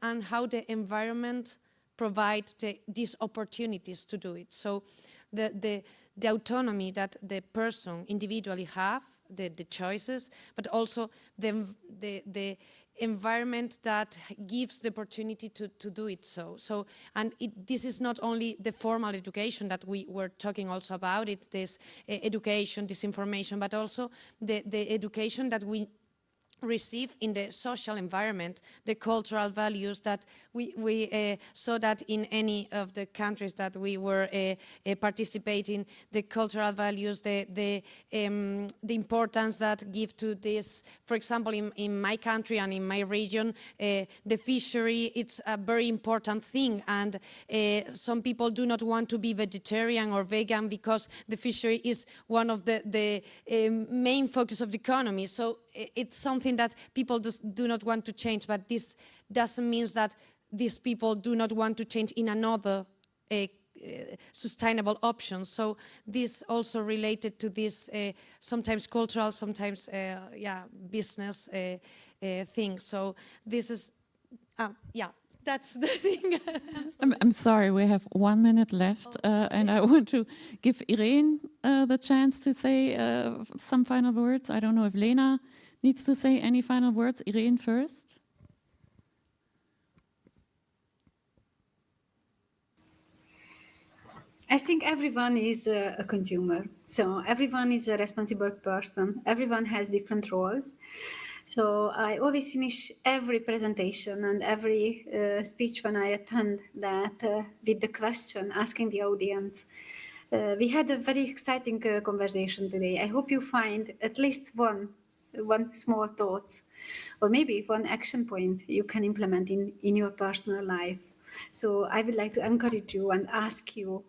and how the environment provide these opportunities to do it. So the autonomy that the person individually have, the choices, but also the environment that gives the opportunity to do it so. And this is not only the formal education that we were talking also about, it's this education, this information, but also the education that we receive in the social environment, the cultural values that we saw that in any of the countries that we were participating, the cultural values, the importance that give to this. For example, in my country and in my region, the fishery, it's a very important thing, and some people do not want to be vegetarian or vegan because the fishery is one of the main focus of the economy. So it's something that people do not want to change, but this doesn't mean that these people do not want to change in another sustainable option. So this also related to this sometimes cultural, sometimes business thing. So this is, that's the thing. I'm sorry, we have 1 minute left, and I want to give Irene the chance to say some final words. I don't know if Lena needs to say any final words. Irene first. I think everyone is a consumer. So everyone is a responsible person. Everyone has different roles. So I always finish every presentation and every speech when I attend that with the question, asking the audience. We had a very exciting conversation today. I hope you find at least one small thought, or maybe one action point you can implement in your personal life. So I would like to encourage you and ask you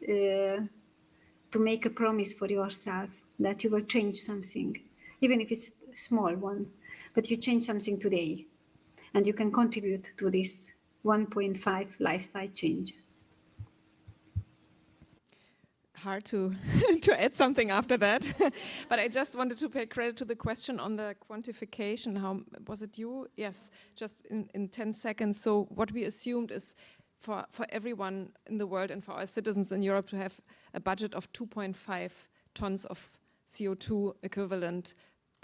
to make a promise for yourself that you will change something, even if it's a small one, but you change something today, and you can contribute to this 1.5 lifestyle change. Hard to add something after that, but I just wanted to pay credit to the question on the quantification. How was it you? Yes, just in 10 seconds. So what we assumed is for everyone in the world and for our citizens in Europe to have a budget of 2.5 tons of CO2 equivalent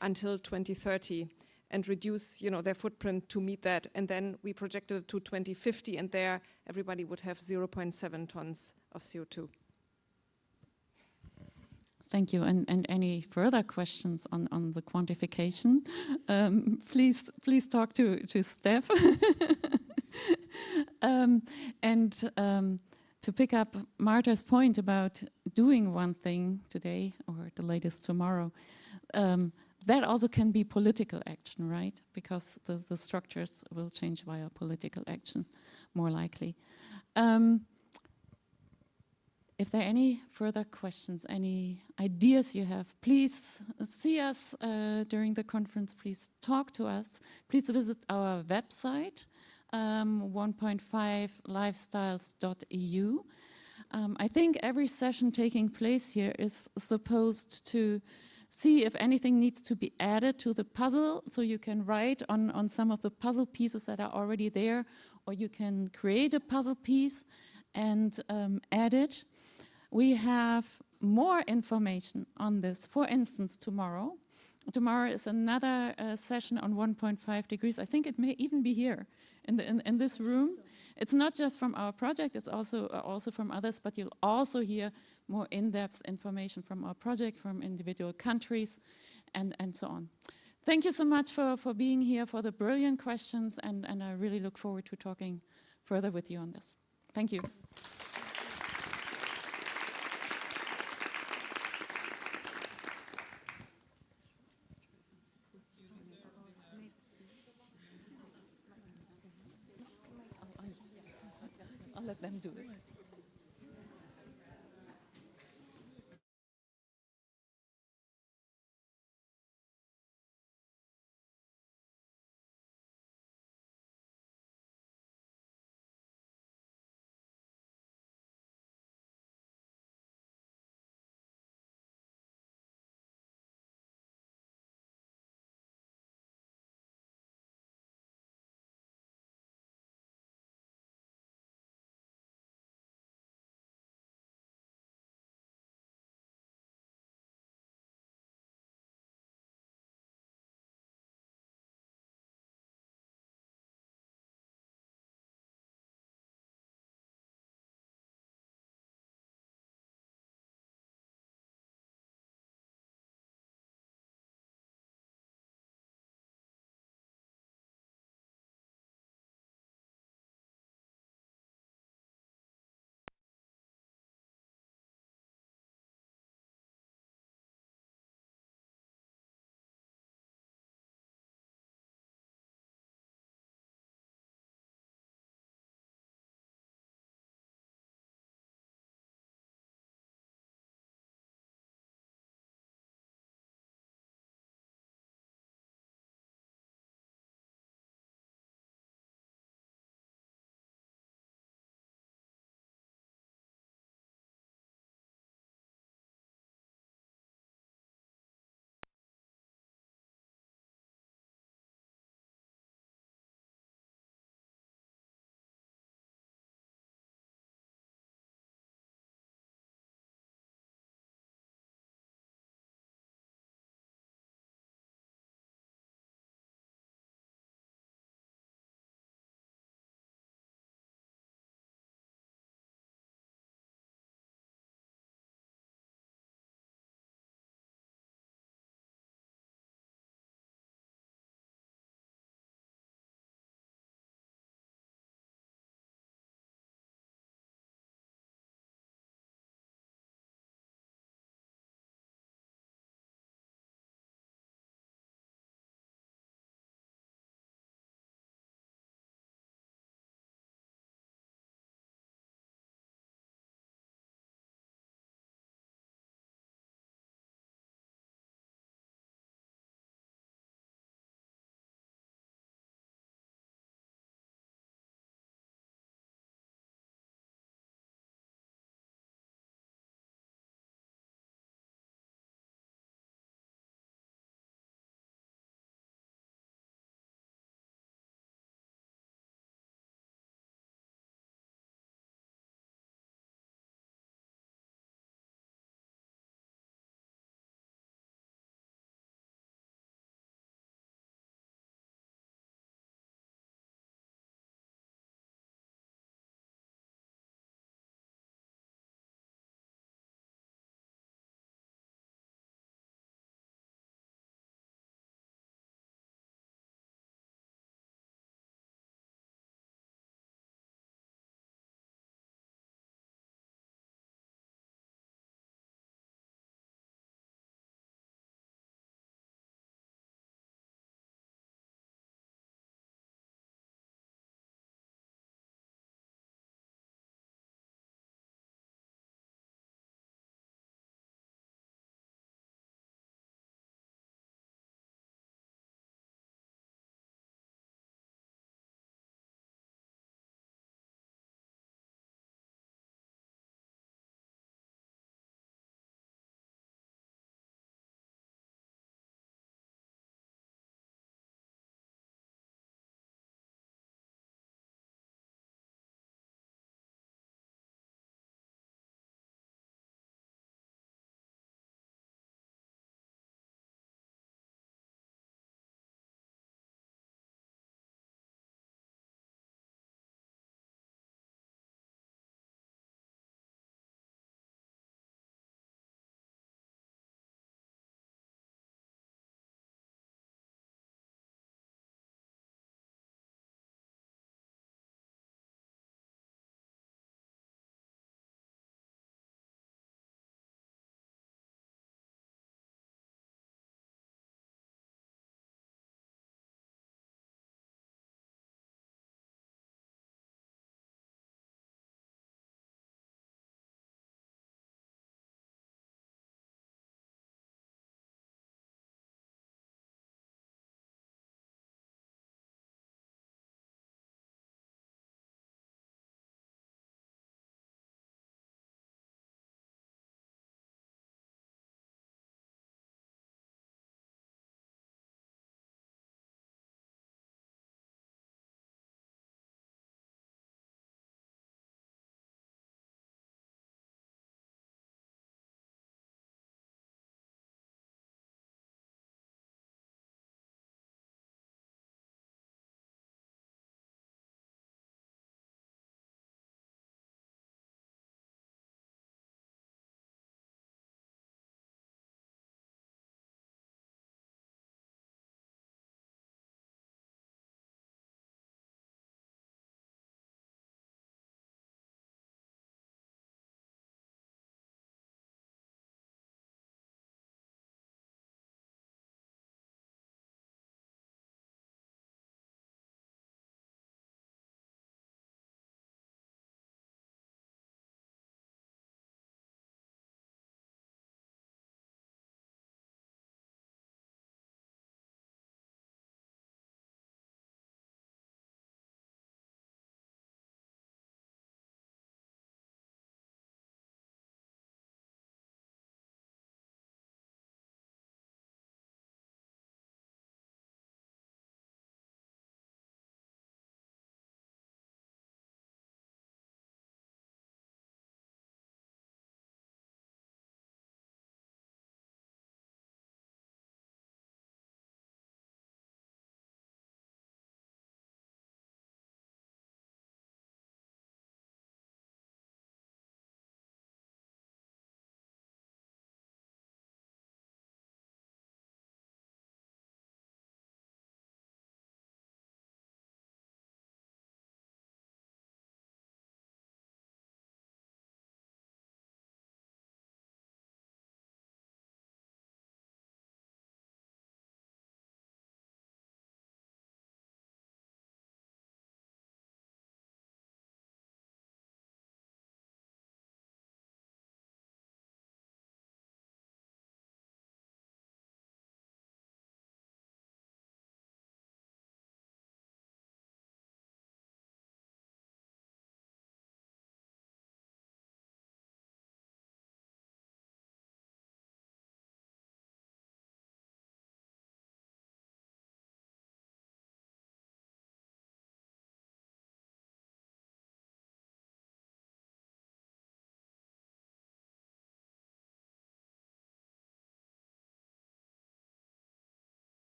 until 2030 and reduce, their footprint to meet that. And then we projected it to 2050, and there everybody would have 0.7 tons of CO2. Thank you. And any further questions on the quantification? Please talk to Steph. To pick up Marta's point about doing one thing today or the latest tomorrow, that also can be political action, right? Because the structures will change via political action, more likely. If there are any further questions, any ideas you have, please see us during the conference. Please talk to us. Please visit our website, 1.5lifestyles.eu. I think every session taking place here is supposed to see if anything needs to be added to the puzzle, so you can write on some of the puzzle pieces that are already there, or you can create a puzzle piece and add it. We have more information on this. For instance, tomorrow is another session on 1.5 degrees. I think it may even be here in this room. It's not just from our project, it's also from others, but you'll also hear more in-depth information from our project, from individual countries, and so on. Thank you so much for being here, for the brilliant questions, and I really look forward to talking further with you on this. Thank you. I'll let them do it.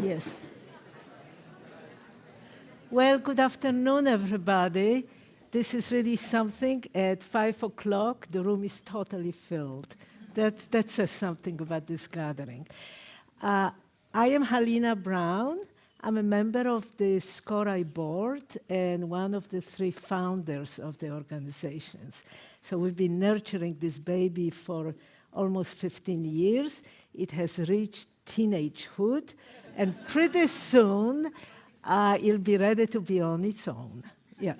Yes. Well, good afternoon, everybody. This is really something. At 5 o'clock, the room is totally filled. That says something about this gathering. I am Halina Brown. I'm a member of the SCORI board and one of the 3 founders of the organizations. So we've been nurturing this baby for almost 15 years. It has reached teenagehood, and pretty soon it'll be ready to be on its own. Yeah.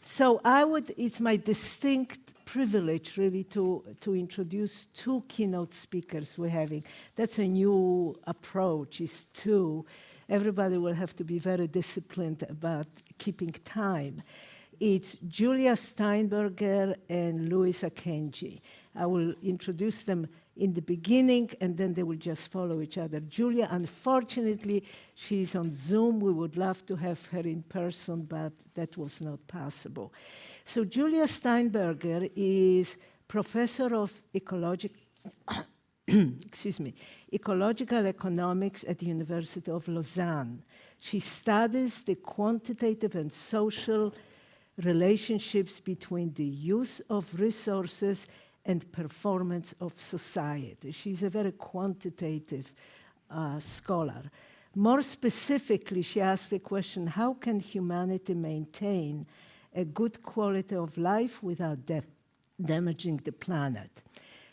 So it's my distinct privilege really to introduce 2 keynote speakers we're having. That's a new approach, is 2. Everybody will have to be very disciplined about keeping time. It's Julia Steinberger and Louis Akenji. I will introduce them in the beginning, and then they will just follow each other. Julia, unfortunately, she's on Zoom. We would love to have her in person, but that was not possible. So Julia Steinberger is professor of ecological economics at the University of Lausanne. She studies the quantitative and social relationships between the use of resources and performance of society. She's a very quantitative scholar. More specifically, she asked the question, how can humanity maintain a good quality of life without damaging the planet?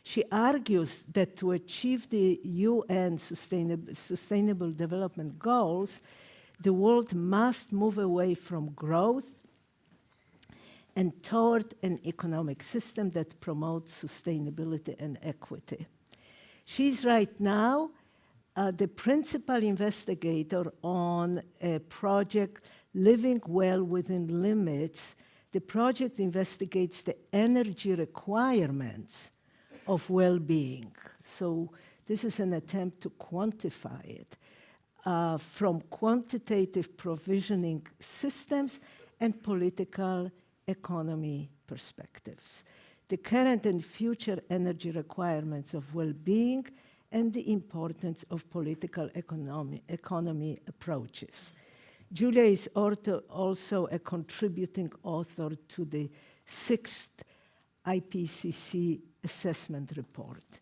She argues that to achieve the UN Sustainable Development Goals, the world must move away from growth and toward an economic system that promotes sustainability and equity. She's right now the principal investigator on a project, Living Well Within Limits. The project investigates the energy requirements of well-being. So this is an attempt to quantify it from quantitative provisioning systems and political economy perspectives, the current and future energy requirements of well-being, and the importance of political economy approaches. Julia is also a contributing author to the 6th IPCC assessment report.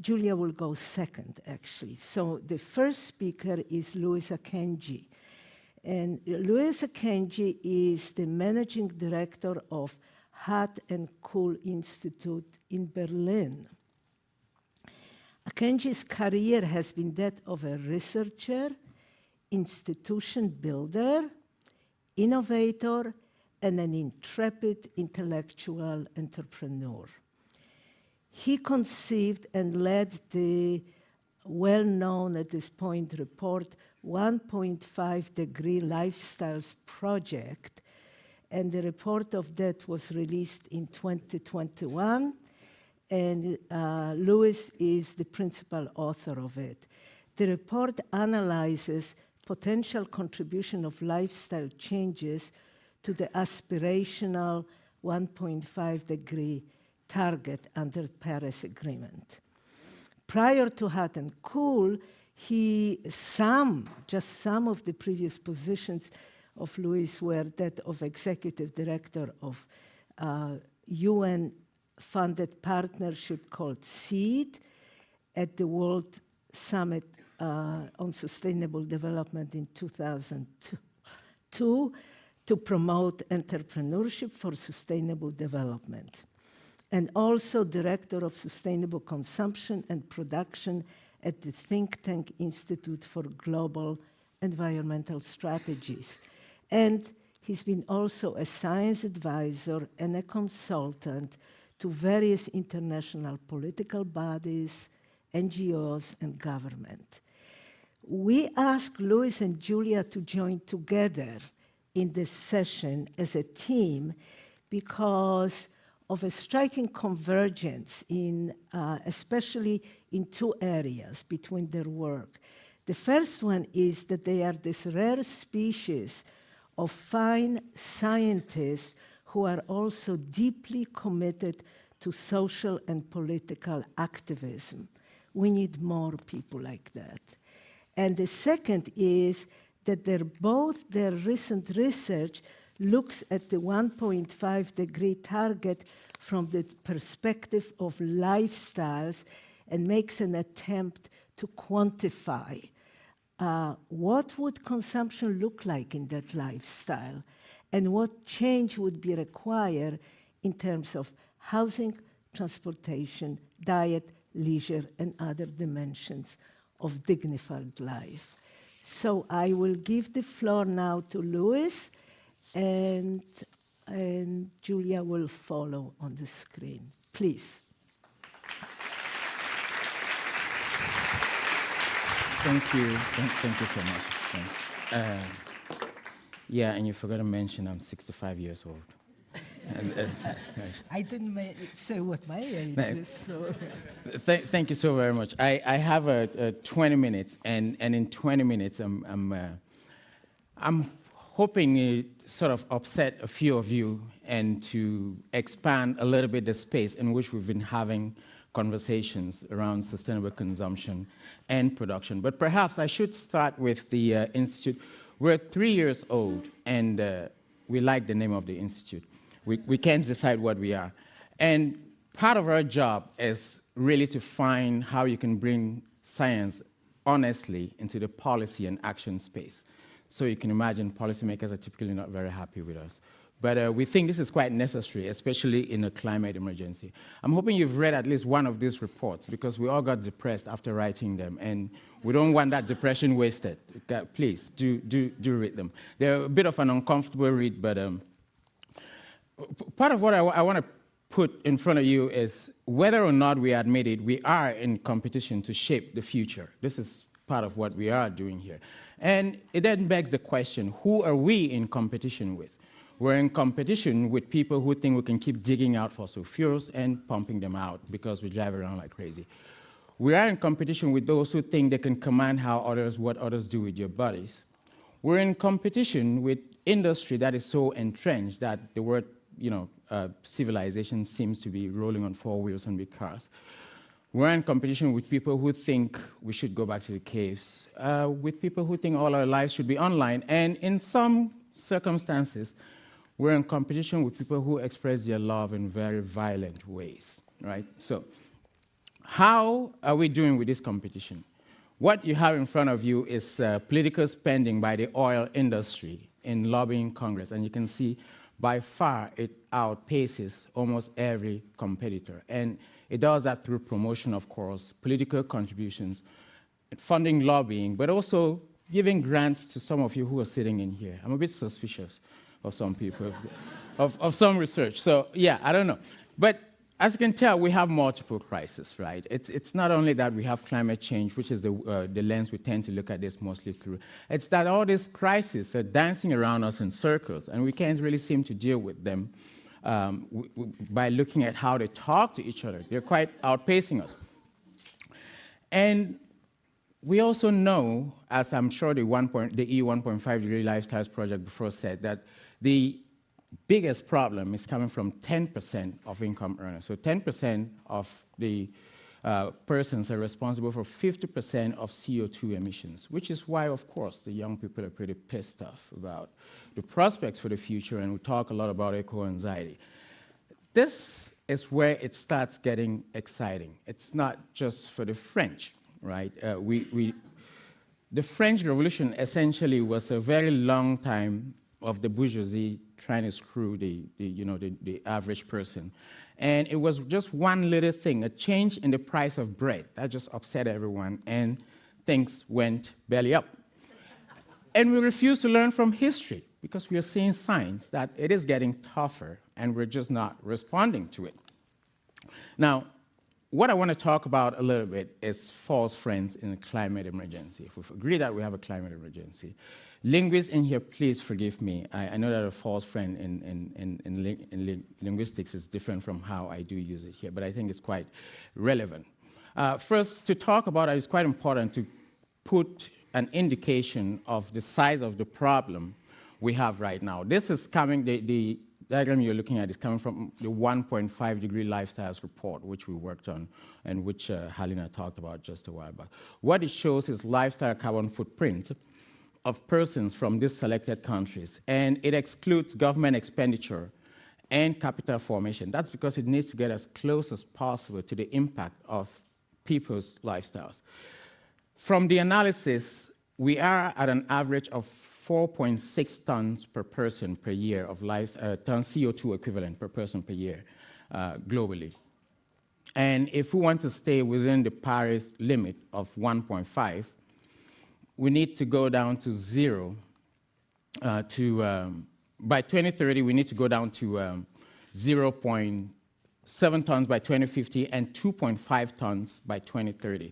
Julia will go second, actually. So the first speaker is Louis Akenji. And Louis Akenji is the managing director of Hot and Cool Institute in Berlin. Akenji's career has been that of a researcher, institution builder, innovator, and an intrepid intellectual entrepreneur. He conceived and led the well-known at this point report 1.5 Degree Lifestyles Project, and the report of that was released in 2021, and Louis is the principal author of it. The report analyzes potential contribution of lifestyle changes to the aspirational 1.5 degree target under the Paris Agreement. Prior to Hot and Cool, just some of the previous positions of Louis were that of executive director of UN-funded partnership called SEED at the World Summit on Sustainable Development in 2002 to promote entrepreneurship for sustainable development, and also director of sustainable consumption and production at the think tank Institute for Global Environmental Strategies. And he's been also a science advisor and a consultant to various international political bodies, NGOs, and government. We asked Louis and Julia to join together in this session as a team because of a striking convergence in, especially in 2 areas between their work. The first one is that they are this rare species of fine scientists who are also deeply committed to social and political activism. We need more people like that. And the second is that their recent research looks at the 1.5 degree target from the perspective of lifestyles and makes an attempt to quantify what would consumption look like in that lifestyle and what change would be required in terms of housing, transportation, diet, leisure, and other dimensions of dignified life. So I will give the floor now to Louis, and Julia will follow on the screen. Please. Thank you. Thank you so much. Thanks. Yeah, and you forgot to mention I'm 65 years old. I didn't say what my age is, so... Thank you so very much. I have 20 minutes, and in 20 minutes, I'm hoping to sort of upset a few of you and to expand a little bit the space in which we've been having conversations around sustainable consumption and production. But perhaps I should start with the Institute. We're 3 years old, and we like the name of the Institute. We can't decide what we are. And part of our job is really to find how you can bring science honestly into the policy and action space. So you can imagine policymakers are typically not very happy with us. But we think this is quite necessary, especially in a climate emergency. I'm hoping you've read at least one of these reports, because we all got depressed after writing them, and we don't want that depression wasted. Please, do read them. They're a bit of an uncomfortable read, but part of what I want to put in front of you is whether or not we admit it, we are in competition to shape the future. This is part of what we are doing here. And it then begs the question, who are we in competition with? We're in competition with people who think we can keep digging out fossil fuels and pumping them out because we drive around like crazy. We are in competition with those who think they can command what others do with your bodies. We're in competition with industry that is so entrenched that the word civilization seems to be rolling on 4 wheels and with cars. We're in competition with people who think we should go back to the caves, with people who think all our lives should be online, and in some circumstances, we're in competition with people who express their love in very violent ways, right? So how are we doing with this competition? What you have in front of you is political spending by the oil industry in lobbying Congress, and you can see by far it outpaces almost every competitor. And it does that through promotion, of course, political contributions, funding lobbying, but also giving grants to some of you who are sitting in here. I'm a bit suspicious of some people, of some research. So yeah, I don't know. But as you can tell, we have multiple crises, right? It's not only that we have climate change, which is the lens we tend to look at this mostly through. It's that all these crises are dancing around us in circles, and we can't really seem to deal with them by looking at how they talk to each other. They're quite outpacing us. And we also know, as I'm sure the EU 1.5 degree lifestyles project before said, that the biggest problem is coming from 10% of income earners. So 10% of the persons are responsible for 50% of CO2 emissions, which is why, of course, the young people are pretty pissed off about the prospects for the future, and we talk a lot about eco-anxiety. This is where it starts getting exciting. It's not just for the French, right? The French Revolution essentially was a very long time of the bourgeoisie trying to screw the average person. And it was just one little thing, a change in the price of bread. That just upset everyone, and things went belly up. And we refuse to learn from history because we are seeing signs that it is getting tougher, and we're just not responding to it. Now, what I want to talk about a little bit is false friends in a climate emergency. If we agree that we have a climate emergency, linguists in here, please forgive me. I know that a false friend in linguistics is different from how I do use it here, but I think it's quite relevant. First, to talk about it, it's quite important to put an indication of the size of the problem we have right now. This is coming, the diagram you're looking at is coming from the 1.5 degree lifestyles report, which we worked on and which Halina talked about just a while back. What it shows is lifestyle carbon footprint of persons from these selected countries, and it excludes government expenditure and capital formation. That's because it needs to get as close as possible to the impact of people's lifestyles. From the analysis, we are at an average of 4.6 tons per person per year of tons CO2 equivalent per person per year globally. And if we want to stay within the Paris limit of 1.5, we need to go down to zero by 2030, we need to go down to 0.7 tons by 2050 and 2.5 tons by 2030.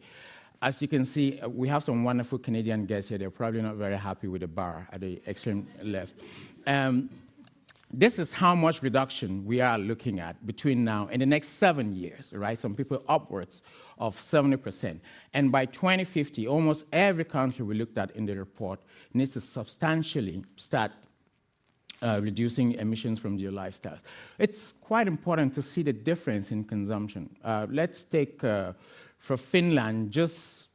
As you can see, we have some wonderful Canadian guests here. They're probably not very happy with the bar at the extreme left. This is how much reduction we are looking at between now and the next 7 years, right? Some people upwards of 70%. And by 2050, almost every country we looked at in the report needs to substantially start reducing emissions from their lifestyles. It's quite important to see the difference in consumption. Let's take, for Finland, just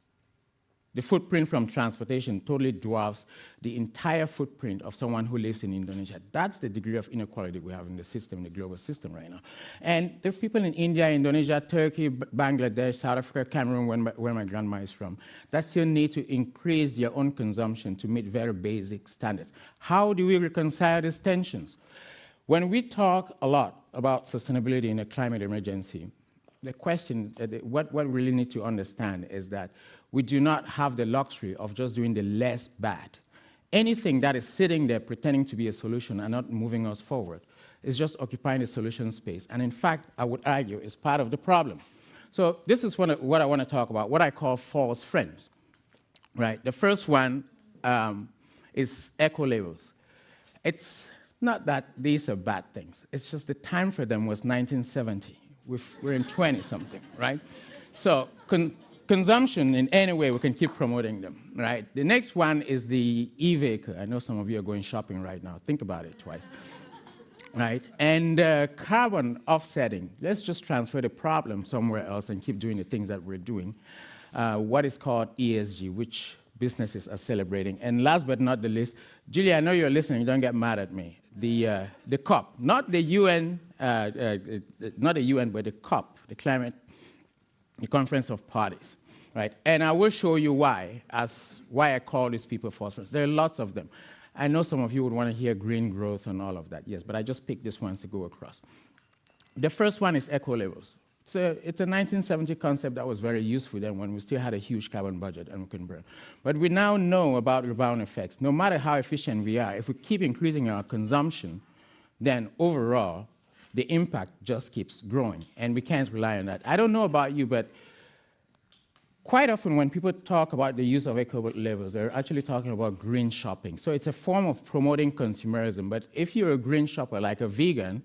the footprint from transportation totally dwarfs the entire footprint of someone who lives in Indonesia. That's the degree of inequality we have in the system, in the global system right now. And there's people in India, Indonesia, Turkey, Bangladesh, South Africa, Cameroon, where my grandma is from, that still need to increase their own consumption to meet very basic standards. How do we reconcile these tensions? When we talk a lot about sustainability in a climate emergency, the question, what we really need to understand is that we do not have the luxury of just doing the less bad. Anything that is sitting there pretending to be a solution and not moving us forward is just occupying the solution space. And in fact, I would argue, is part of the problem. So this is what I want to talk about, what I call false friends, right? The first one is eco-labels. It's not that these are bad things. It's just the time for them was 1970. We're in 20-something, right? So consumption in any way, we can keep promoting them, right? The next one is the e-vehicle. I know some of you are going shopping right now. Think about it twice, right? And carbon offsetting. Let's just transfer the problem somewhere else and keep doing the things that we're doing. What is called ESG, which businesses are celebrating. And last but not the least, Julia, I know you're listening. Don't get mad at me. The COP, not the UN, not the UN, but the COP, the Conference of Parties, right? And I will show you why I call these people false friends. There are lots of them. I know some of you would want to hear green growth and all of that, yes, but I just picked this one to go across. The first one is eco-labels. It's a 1970 concept that was very useful then when we still had a huge carbon budget and we couldn't burn. But we now know about rebound effects. No matter how efficient we are, if we keep increasing our consumption, then overall, the impact just keeps growing, and we can't rely on that. I don't know about you, but quite often when people talk about the use of eco-labels, they're actually talking about green shopping. So it's a form of promoting consumerism, but if you're a green shopper, like a vegan,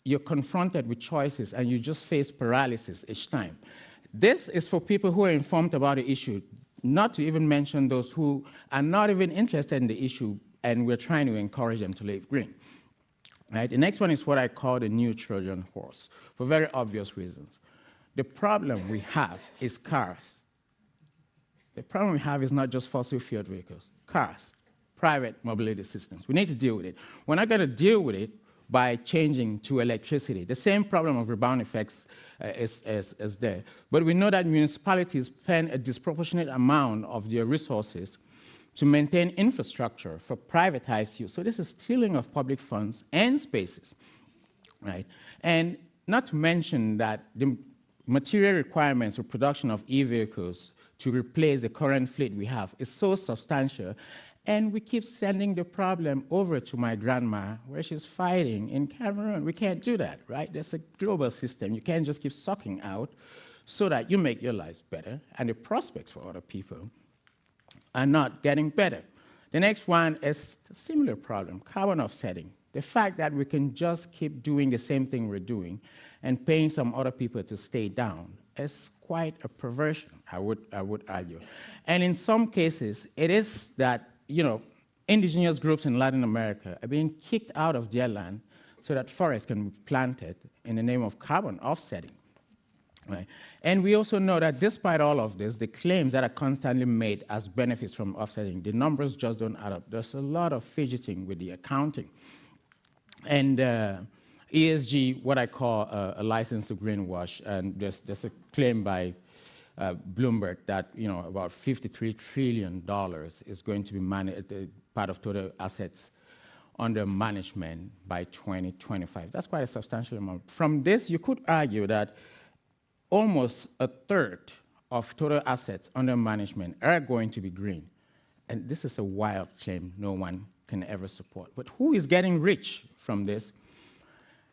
you're confronted with choices and you just face paralysis each time. This is for people who are informed about the issue, not to even mention those who are not even interested in the issue, and we're trying to encourage them to live green. Right? The next one is what I call the new Trojan horse, for very obvious reasons. The problem we have is cars. The problem we have is not just fossil fuel vehicles, cars, private mobility systems. We need to deal with it. We're not going to deal with it by changing to electricity. The same problem of rebound effects is there. But we know that municipalities spend a disproportionate amount of their resources to maintain infrastructure for privatized use. So this is stealing of public funds and spaces, right? And not to mention that the material requirements for production of e-vehicles to replace the current fleet we have is so substantial, and we keep sending the problem over to my grandma where she's fighting in Cameroon. We can't do that, right? There's a global system. You can't just keep sucking out so that you make your lives better and the prospects for other people are not getting better. The next one is a similar problem, carbon offsetting. The fact that we can just keep doing the same thing we're doing and paying some other people to stay down is quite a perversion, I would argue. And in some cases, it is that, indigenous groups in Latin America are being kicked out of their land so that forests can be planted in the name of carbon offsetting. Right? And we also know that despite all of this, the claims that are constantly made as benefits from offsetting, the numbers just don't add up. There's a lot of fidgeting with the accounting. And ESG, what I call a license to greenwash, and there's a claim by Bloomberg that about $53 trillion is going to be part of total assets under management by 2025. That's quite a substantial amount. From this, you could argue that almost a third of total assets under management are going to be green. And this is a wild claim no one can ever support. But who is getting rich from this?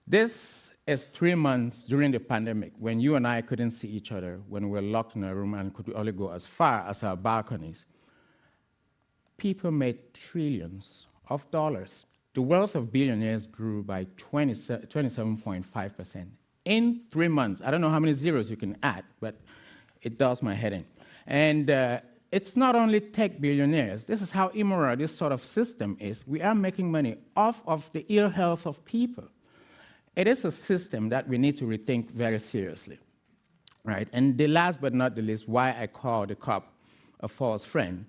This is 3 months during the pandemic when you and I couldn't see each other, when we were locked in a room and could only go as far as our balconies. People made trillions of dollars. The wealth of billionaires grew by 27.5%. In 3 months. I don't know how many zeros you can add, but it does my head in. And it's not only tech billionaires. This is how immoral this sort of system is. We are making money off of the ill health of people. It is a system that we need to rethink very seriously, right? And the last but not the least, why I call the COP a false friend.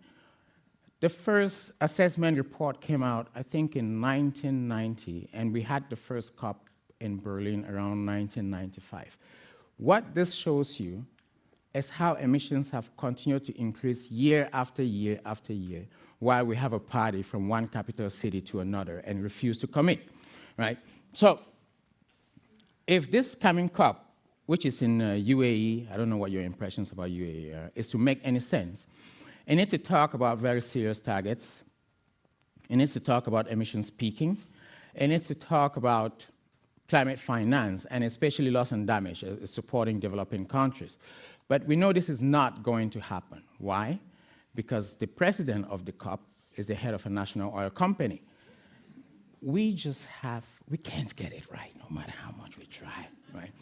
The first assessment report came out, I think, in 1990, and we had the first COP in Berlin around 1995. What this shows you is how emissions have continued to increase year after year after year, while we have a party from one capital city to another and refuse to commit, right? So, if this coming COP, which is in UAE, I don't know what your impressions about UAE are, is to make any sense, it needs to talk about very serious targets, it needs to talk about emissions peaking, it needs to talk about climate finance, and especially loss and damage, supporting developing countries. But we know this is not going to happen. Why? Because the president of the COP is the head of a national oil company. We can't get it right, no matter how much we try, right?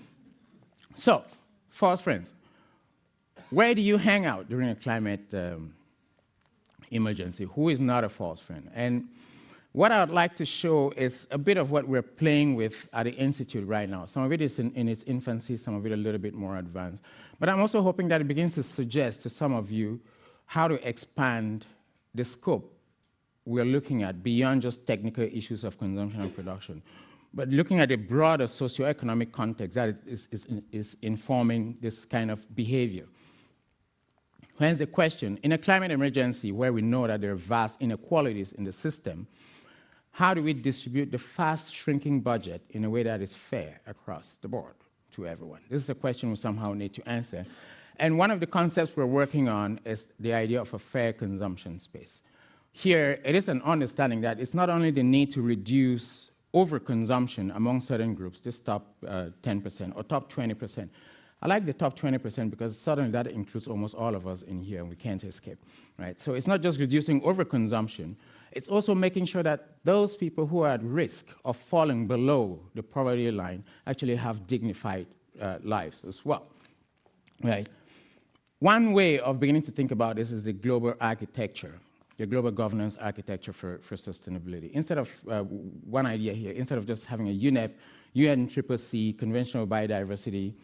So, false friends, where do you hang out during a climate emergency? Who is not a false friend? And what I would like to show is a bit of what we're playing with at the Institute right now. Some of it is in its infancy, some of it a little bit more advanced. But I'm also hoping that it begins to suggest to some of you how to expand the scope we're looking at beyond just technical issues of consumption and production, but looking at a broader socioeconomic context that is informing this kind of behavior. Hence the question, in a climate emergency where we know that there are vast inequalities in the system, how do we distribute the fast-shrinking budget in a way that is fair across the board to everyone? This is a question we somehow need to answer. And one of the concepts we're working on is the idea of a fair consumption space. Here, it is an understanding that it's not only the need to reduce overconsumption among certain groups, this top 10% or top 20%. I like the top 20% because suddenly that includes almost all of us in here and we can't escape, right? So it's not just reducing overconsumption, it's also making sure that those people who are at risk of falling below the poverty line actually have dignified lives as well, right? One way of beginning to think about this is the global architecture, the global governance architecture for sustainability. Instead of, one idea here, instead of just having a UNEP, UNCCC, Conventional Biodiversity,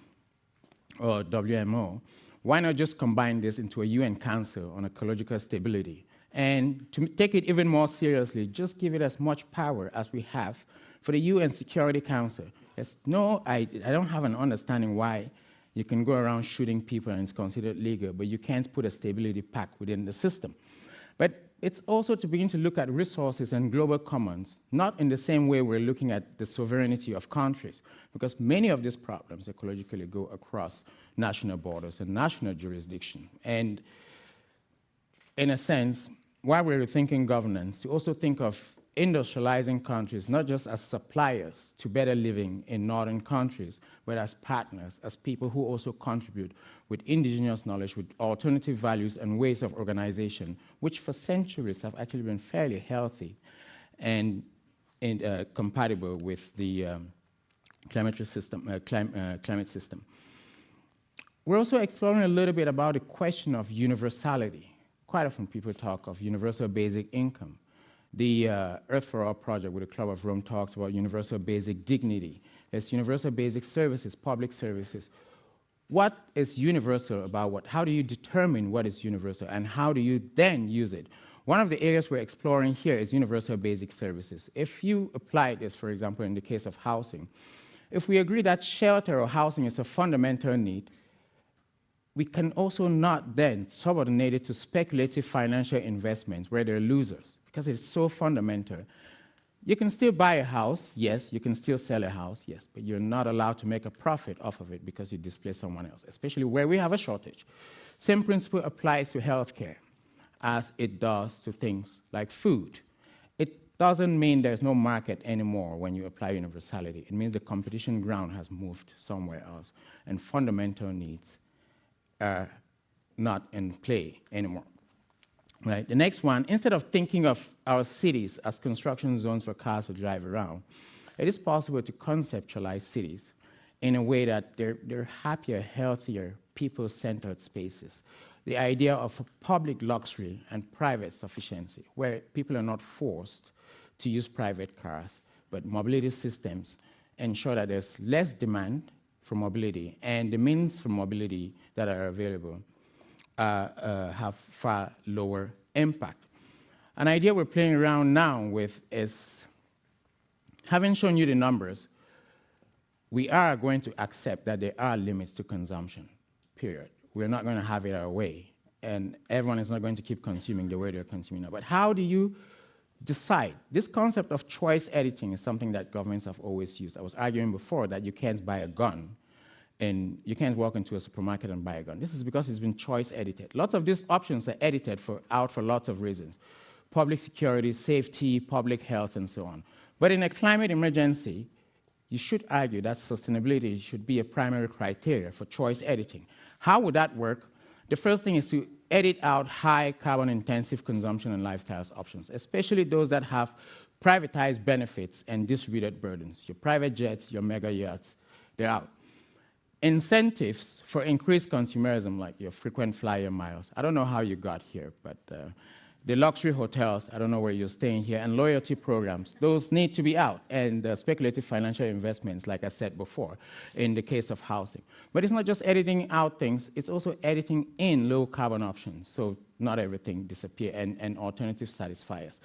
or WMO, why not just combine this into a UN Council on Ecological Stability? And to take it even more seriously, just give it as much power as we have for the UN Security Council. I don't have an understanding why you can go around shooting people and it's considered legal, but you can't put a stability pact within the system. But it's also to begin to look at resources and global commons, not in the same way we're looking at the sovereignty of countries, because many of these problems ecologically go across national borders and national jurisdiction. And in a sense, while we're rethinking governance, to also think of industrializing countries not just as suppliers to better living in northern countries, but as partners, as people who also contribute with indigenous knowledge, with alternative values and ways of organization, which for centuries have actually been fairly healthy and compatible with the climate system. We're also exploring a little bit about the question of universality. Quite often people talk of universal basic income. The Earth for All project with the Club of Rome talks about universal basic dignity. There's universal basic services, public services. What is universal about what? How do you determine what is universal, and how do you then use it? One of the areas we're exploring here is universal basic services. If you apply this, for example, in the case of housing, if we agree that shelter or housing is a fundamental need, we can also not then subordinate it to speculative financial investments where they're losers, because it's so fundamental. You can still buy a house, yes. You can still sell a house, yes. But you're not allowed to make a profit off of it because you displace someone else, especially where we have a shortage. Same principle applies to healthcare as it does to things like food. It doesn't mean there's no market anymore when you apply universality. It means the competition ground has moved somewhere else, and fundamental needs are not in play anymore. Right. The next one, instead of thinking of our cities as construction zones for cars to drive around, it is possible to conceptualize cities in a way that they're happier, healthier, people-centered spaces. The idea of a public luxury and private sufficiency, where people are not forced to use private cars, but mobility systems ensure that there's less demand for mobility, and the means for mobility that are available have far lower impact. An idea we're playing around now with is, having shown you the numbers, we are going to accept that there are limits to consumption, period. We're not going to have it our way, and everyone is not going to keep consuming the way they're consuming now. But how do you decide? This concept of choice editing is something that governments have always used. I was arguing before that you can't buy a gun, and you can't walk into a supermarket and buy a gun. This is because it's been choice edited. Lots of these options are edited out for lots of reasons: public security, safety, public health, and so on. But in a climate emergency, you should argue that sustainability should be a primary criteria for choice editing. How would that work? The first thing is to edit out high carbon-intensive consumption and lifestyles options, especially those that have privatized benefits and distributed burdens. Your private jets, your mega yachts, they're out. Incentives for increased consumerism, like your frequent flyer miles. I don't know how you got here, but the luxury hotels, I don't know where you're staying here, and loyalty programs, those need to be out. And speculative financial investments, like I said before, in the case of housing. But it's not just editing out things, it's also editing in low carbon options, so not everything disappear, and alternative satisfiers.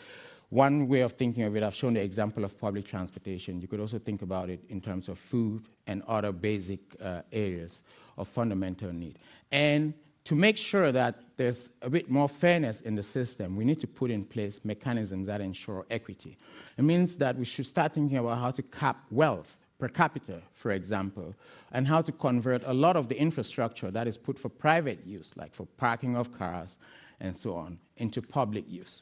One way of thinking of it, I've shown the example of public transportation. You could also think about it in terms of food and other basic areas of fundamental need. And to make sure that there's a bit more fairness in the system, we need to put in place mechanisms that ensure equity. It means that we should start thinking about how to cap wealth per capita, for example, and how to convert a lot of the infrastructure that is put for private use, like for parking of cars and so on, into public use.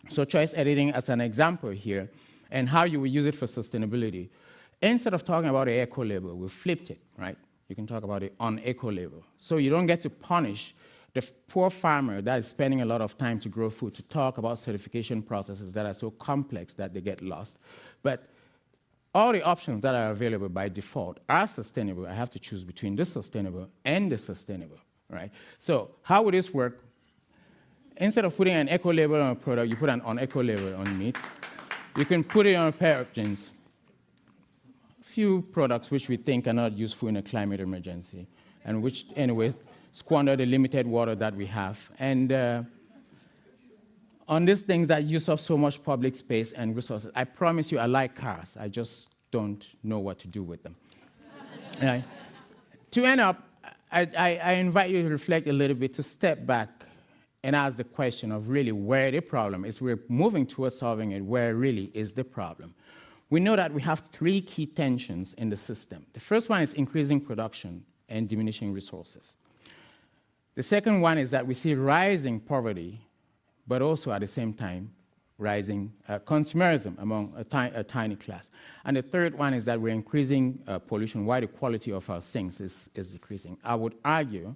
So choice editing as an example here, and how you will use it for sustainability. Instead of talking about an eco label, we flipped it, right? You can talk about it on eco label. So you don't get to punish the poor farmer that is spending a lot of time to grow food, to talk about certification processes that are so complex that they get lost. But all the options that are available by default are sustainable. I have to choose between the sustainable and the sustainable, right? So how would this work? Instead of putting an eco label on a product, you put an on-eco label on meat. You can put it on a pair of jeans. Few products which we think are not useful in a climate emergency, and which, anyway, squander the limited water that we have. And on these things that use up so much public space and resources, I promise you I like cars. I just don't know what to do with them. Right? To end up, I invite you to reflect a little bit, to step back and ask the question of really where the problem is. We're moving towards solving it. Where really is the problem? We know that we have three key tensions in the system. The first one is increasing production and diminishing resources. The second one is that we see rising poverty, but also at the same time, rising consumerism among a tiny class. And the third one is that we're increasing pollution while the quality of our sinks is decreasing. I would argue,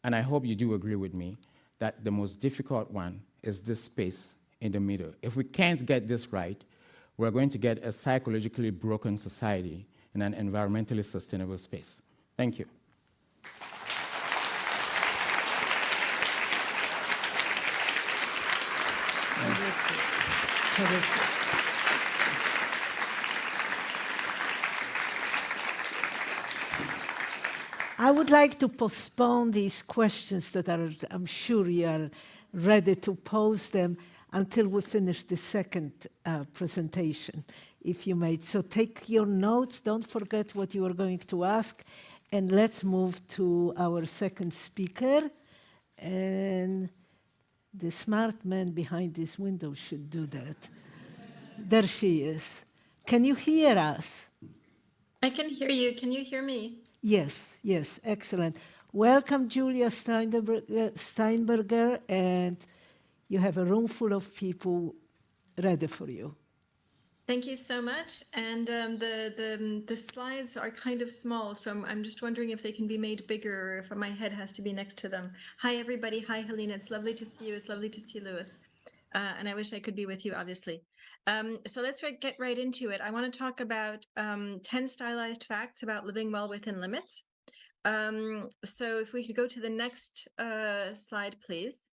and I hope you do agree with me, that the most difficult one is this space in the middle. If we can't get this right, we're going to get a psychologically broken society in an environmentally sustainable space. Thank you. Terrific. I would like to postpone these questions that are, I'm sure you are ready to pose them until we finish the second presentation, if you may. So take your notes, don't forget what you are going to ask, and let's move to our second speaker. And the smart man behind this window should do that. There she is. Can you hear us? I can hear you. Can you hear me? Yes, yes, excellent. Welcome, Julia Steinberger, and you have a room full of people ready for you. Thank you so much. And the slides are kind of small, so I'm just wondering if they can be made bigger or if my head has to be next to them. Hi, everybody. Hi, Helena. It's lovely to see you. It's lovely to see Louis. And I wish I could be with you, obviously. So let's get right into it. I want to talk about 10 stylized facts about living well within limits. So if we could go to the next slide, please.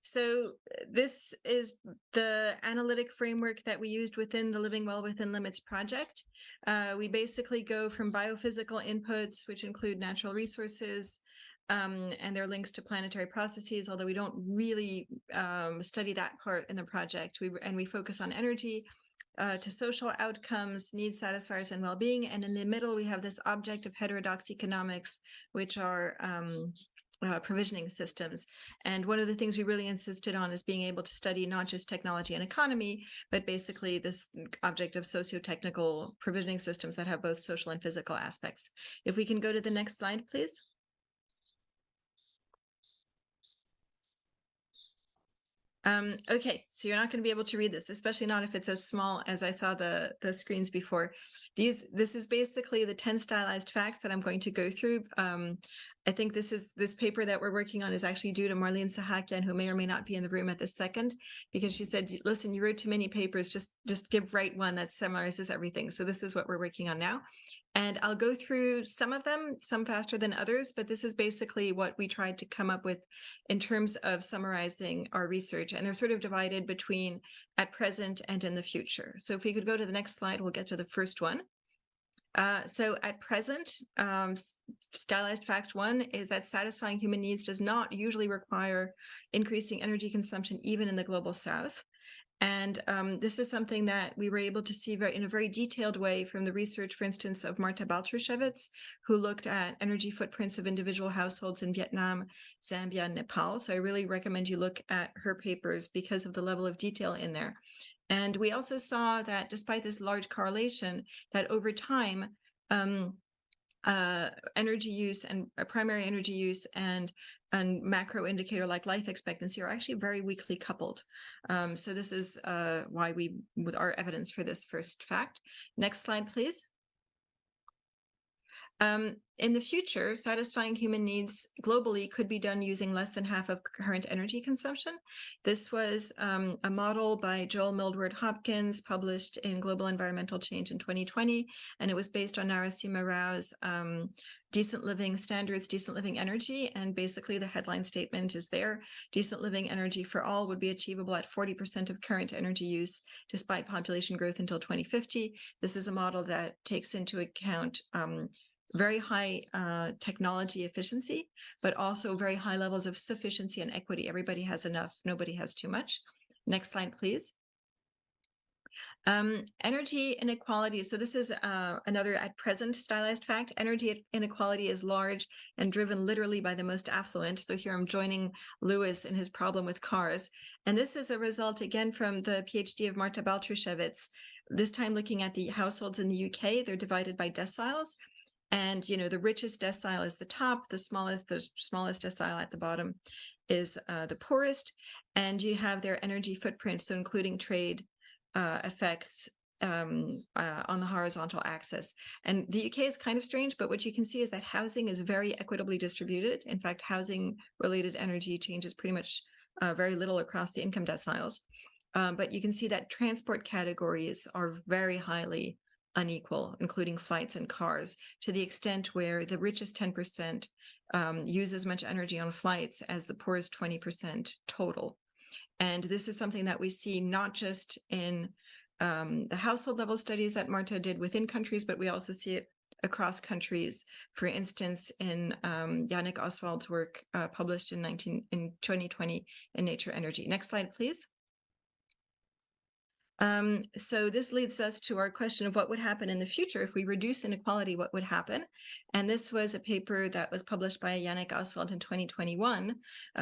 So this is the analytic framework that we used within the Living Well Within Limits project. We basically go from biophysical inputs, which include natural resources, and their links to planetary processes, although we don't really study that part in the project. We focus on energy, to social outcomes, need satisfiers, and well-being. And in the middle, we have this object of heterodox economics, which are provisioning systems. And one of the things we really insisted on is being able to study not just technology and economy, but basically this object of socio-technical provisioning systems that have both social and physical aspects. If we can go to the next slide, please. Okay, so you're not going to be able to read this, especially not if it's as small as I saw the screens before. This is basically the 10 stylized facts that I'm going to go through. I think this paper that we're working on is actually due to Marlene Sahakian, who may or may not be in the room at this second, because she said, listen, you wrote too many papers, just write one that summarizes everything. So this is what we're working on now. And I'll go through some of them, some faster than others, but this is basically what we tried to come up with in terms of summarizing our research. And they're sort of divided between at present and in the future. So if we could go to the next slide, we'll get to the first one. So at present, stylized fact 1 is that satisfying human needs does not usually require increasing energy consumption, even in the global south. And this is something that we were able to see in a very detailed way from the research, for instance, of Marta Baltrushevitz, who looked at energy footprints of individual households in Vietnam, Zambia, and Nepal. So I really recommend you look at her papers because of the level of detail in there. And we also saw that despite this large correlation, that over time, energy use and primary energy use and macro indicator like life expectancy are actually very weakly coupled. So this is why with our evidence for this first fact. Next slide, please. In the future, satisfying human needs globally could be done using less than half of current energy consumption. This was a model by Joel Mildred Hopkins, published in Global Environmental Change in 2020, and it was based on Narasimha Rao's Decent Living Standards, Decent Living Energy, and basically the headline statement is there. Decent living energy for all would be achievable at 40% of current energy use despite population growth until 2050. This is a model that takes into account very high technology efficiency, but also very high levels of sufficiency and equity. Everybody has enough, nobody has too much. Next slide, please. Energy inequality. So this is another at present stylized fact. Energy inequality is large and driven literally by the most affluent. So here I'm joining Louis in his problem with cars. And this is a result, again, from the PhD of Marta Baltrushevitz, this time looking at the households in the UK. They're divided by deciles. And, you know, the richest decile is the top, the smallest decile at the bottom is the poorest. And you have their energy footprint, so including trade effects on the horizontal axis. And the UK is kind of strange, but what you can see is that housing is very equitably distributed. In fact, housing-related energy changes pretty much very little across the income deciles. But you can see that transport categories are very highly unequal, including flights and cars, to the extent where the richest 10% use as much energy on flights as the poorest 20% total. And this is something that we see not just in the household level studies that Marta did within countries, but we also see it across countries. For instance, in Yannick Oswald's work published in 2020 in Nature Energy. Next slide, please. So this leads us to our question of what would happen in the future if we reduce inequality, what would happen? And this was a paper that was published by Yannick Oswald in 2021,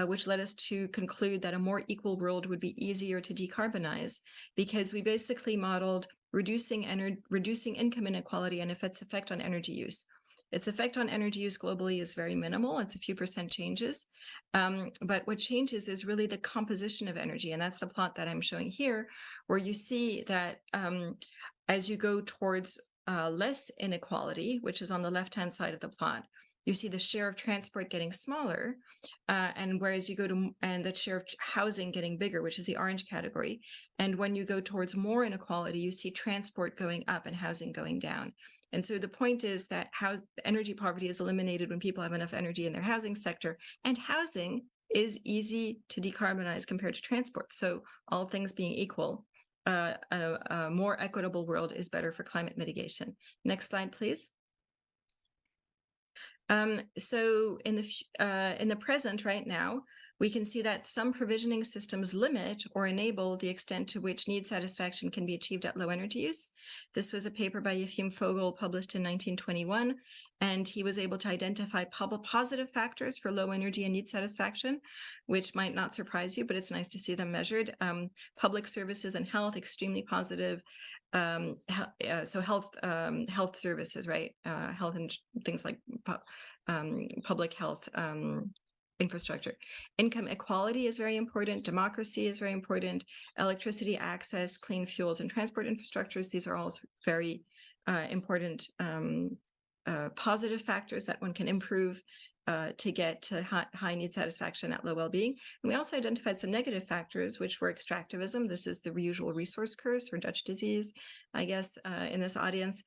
which led us to conclude that a more equal world would be easier to decarbonize, because we basically modeled reducing income inequality and its effect on energy use. Its effect on energy use globally is very minimal. It's a few percent changes. But what changes is really the composition of energy. And that's the plot that I'm showing here, where you see that as you go towards less inequality, which is on the left-hand side of the plot, you see the share of transport getting smaller, and whereas you go to, and the share of housing getting bigger, which is the orange category. And when you go towards more inequality, you see transport going up and housing going down. And so the point is that energy poverty is eliminated when people have enough energy in their housing sector, and housing is easy to decarbonize compared to transport. So all things being equal, a more equitable world is better for climate mitigation. Next slide, please. So in the present right now, we can see that some provisioning systems limit or enable the extent to which need satisfaction can be achieved at low energy use. This was a paper by Yefim Fogel published in 1921, and he was able to identify positive factors for low energy and need satisfaction, which might not surprise you, but it's nice to see them measured. Public services and health, extremely positive. So health services, right? Health and things like public health infrastructure. Income equality is very important. Democracy is very important. Electricity access, clean fuels, and transport infrastructures. These are all very important positive factors that one can improve to get to high need satisfaction at low well-being. And we also identified some negative factors, which were extractivism. This is the usual resource curse or Dutch disease, I guess, in this audience.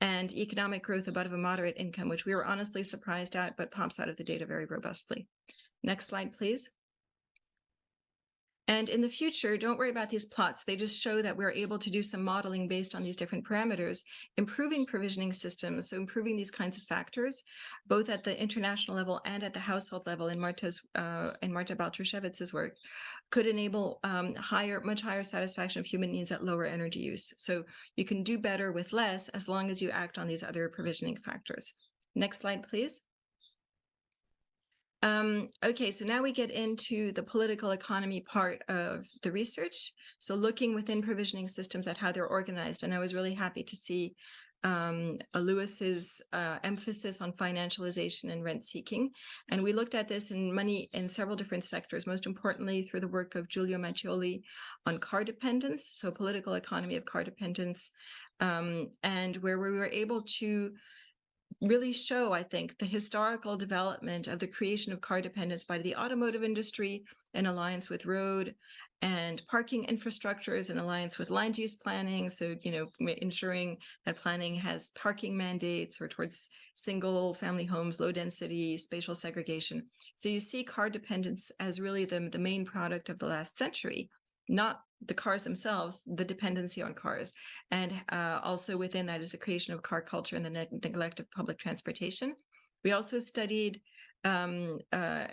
And economic growth above a moderate income, which we were honestly surprised at, but pops out of the data very robustly. Next slide, please. And in the future, don't worry about these plots. They just show that we're able to do some modeling based on these different parameters, improving provisioning systems, so improving these kinds of factors, both at the international level and at the household level in Marta Baltrushevitz's work, could enable much higher satisfaction of human needs at lower energy use. So you can do better with less as long as you act on these other provisioning factors. Next slide, please. Okay, so now we get into the political economy part of the research. So looking within provisioning systems at how they're organized. And I was really happy to see Lewis's emphasis on financialization and rent seeking. And we looked at this in several different sectors, most importantly through the work of Giulio Maccioli on car dependence, so political economy of car dependence, and where we were able to really show, I think, the historical development of the creation of car dependence by the automotive industry in alliance with road and parking infrastructures in alliance with land use planning. So, ensuring that planning has parking mandates or towards single family homes, low density, spatial segregation. So you see car dependence as really the main product of the last century, not the cars themselves, the dependency on cars. And also within that is the creation of car culture and the neglect of public transportation. We also studied,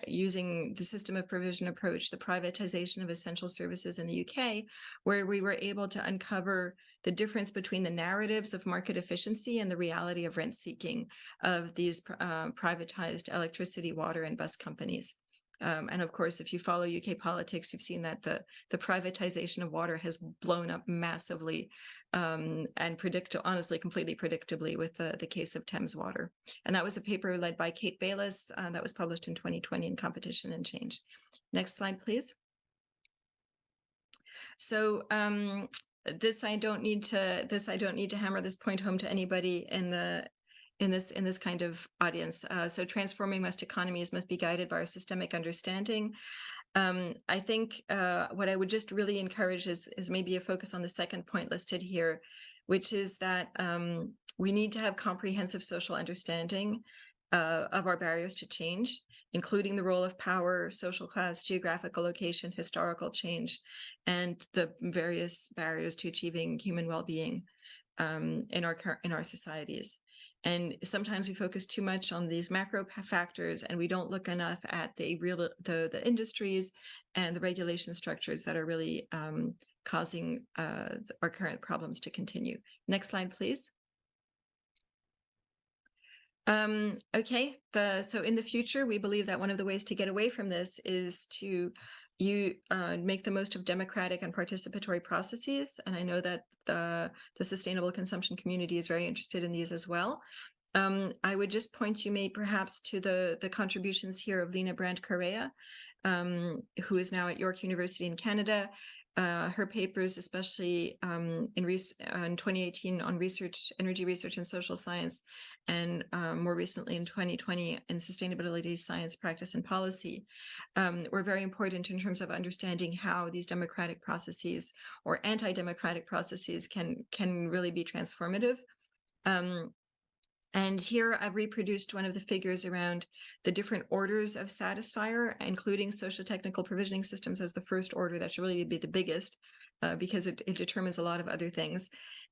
using the system of provision approach, the privatization of essential services in the UK, where we were able to uncover the difference between the narratives of market efficiency and the reality of rent seeking of these privatized electricity, water, and bus companies. And of course, if you follow UK politics, you've seen that the privatization of water has blown up massively, and honestly, completely predictably with the case of Thames Water. And that was a paper led by Kate Bayliss that was published in 2020 in Competition and Change. Next slide, please. So this I don't need to hammer this point home to anybody in this kind of audience. So transforming West economies must be guided by our systemic understanding. I think what I would just really encourage is maybe a focus on the second point listed here, which is that we need to have comprehensive social understanding of our barriers to change, including the role of power, social class, geographical location, historical change, and the various barriers to achieving human well-being in our societies. And sometimes we focus too much on these macro factors, and we don't look enough at the industries and the regulation structures that are really causing our current problems to continue. Next slide, please. Okay, so in the future, we believe that one of the ways to get away from this is to make the most of democratic and participatory processes. And I know that the sustainable consumption community is very interested in these as well. I would just point you perhaps to the contributions here of Lina Brandt Correa, who is now at York University in Canada. Her papers, especially in 2018 on energy research and social science, and more recently in 2020 in sustainability science, practice, and policy, were very important in terms of understanding how these democratic processes or anti-democratic processes can really be transformative. And here I've reproduced one of the figures around the different orders of satisfier, including socio-technical provisioning systems as the first order. That should really be the biggest because it determines a lot of other things.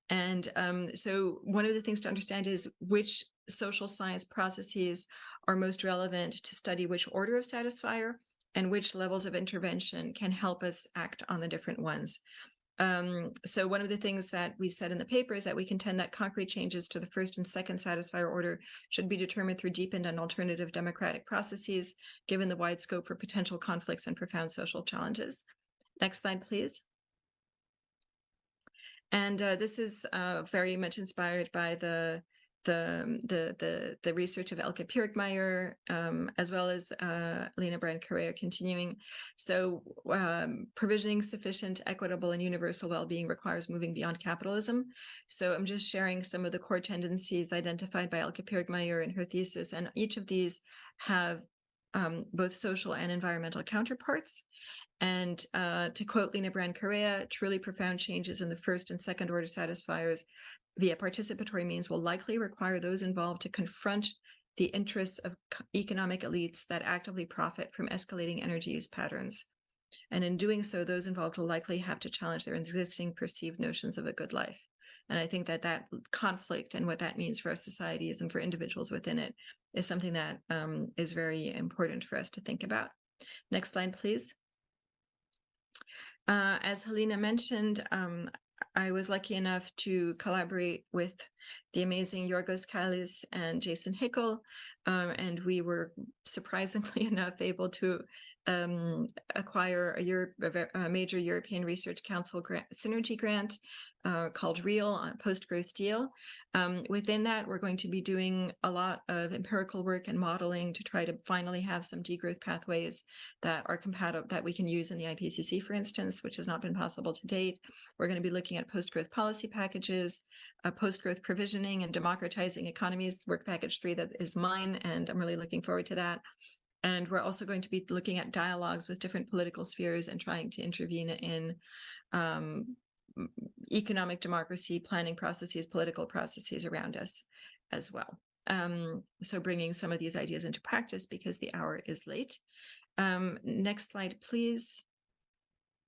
And so one of the things to understand is which social science processes are most relevant to study which order of satisfier and which levels of intervention can help us act on the different ones. So one of the things that we said in the paper is that we contend that concrete changes to the first and second satisfier order should be determined through deepened and alternative democratic processes, given the wide scope for potential conflicts and profound social challenges. Next slide, please. And this is very much inspired by the research of Elke Pirkmeijer, as well as Lina Brandt Correa continuing. So provisioning sufficient, equitable, and universal well-being requires moving beyond capitalism. So I'm just sharing some of the core tendencies identified by Elke Pirkmeijer in her thesis, and each of these have both social and environmental counterparts. And to quote Lina Brandt Correa, truly profound changes in the first and second order satisfiers via participatory means will likely require those involved to confront the interests of economic elites that actively profit from escalating energy use patterns. And in doing so, those involved will likely have to challenge their existing perceived notions of a good life. And I think that conflict and what that means for our societies and for individuals within it is something that is very important for us to think about. Next slide, please. As Helena mentioned, I was lucky enough to collaborate with the amazing Yorgos Kallis and Jason Hickel, and we were surprisingly enough able to acquire a major European Research Council synergy grant called REAL, Post-Growth Deal. Within that, we're going to be doing a lot of empirical work and modeling to try to finally have some degrowth pathways that are compatible, that we can use in the IPCC, for instance, which has not been possible to date. We're going to be looking at post-growth policy packages, post-growth provisioning and democratizing economies, work package 3 that is mine, and I'm really looking forward to that. And we're also going to be looking at dialogues with different political spheres and trying to intervene in economic democracy, planning processes, political processes around us as well. So bringing some of these ideas into practice because the hour is late. Next slide, please.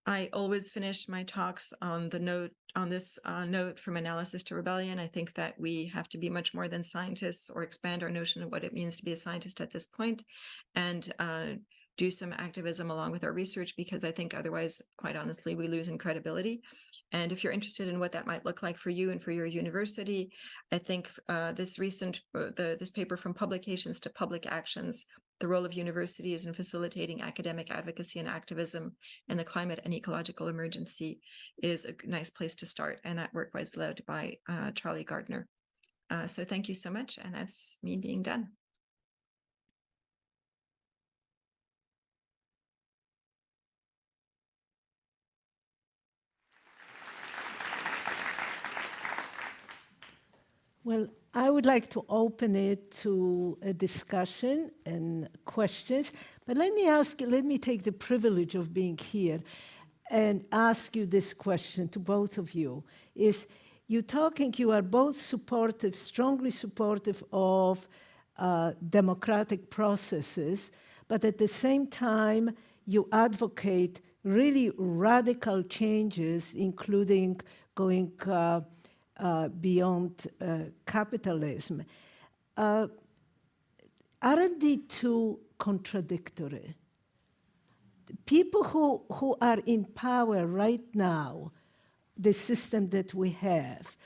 I always finish my talks on this note from analysis to rebellion. I think that we have to be much more than scientists or expand our notion of what it means to be a scientist at this point and do some activism along with our research, because I think otherwise, quite honestly, we lose in credibility. And if you're interested in what that might look like for you and for your university, I think this paper From Publications to Public Actions, the role of universities in facilitating academic advocacy and activism in the climate and ecological emergency is a nice place to start. And that work was led by Charlie Gardner. So thank you so much. And that's me being done. Well, I would like to open it to a discussion and questions, but let me take the privilege of being here and ask you this question to both of you. You are both supportive, strongly supportive of democratic processes, but at the same time, you advocate really radical changes, including going beyond capitalism. Aren't they too contradictory? People who are in power right now, the system that we have,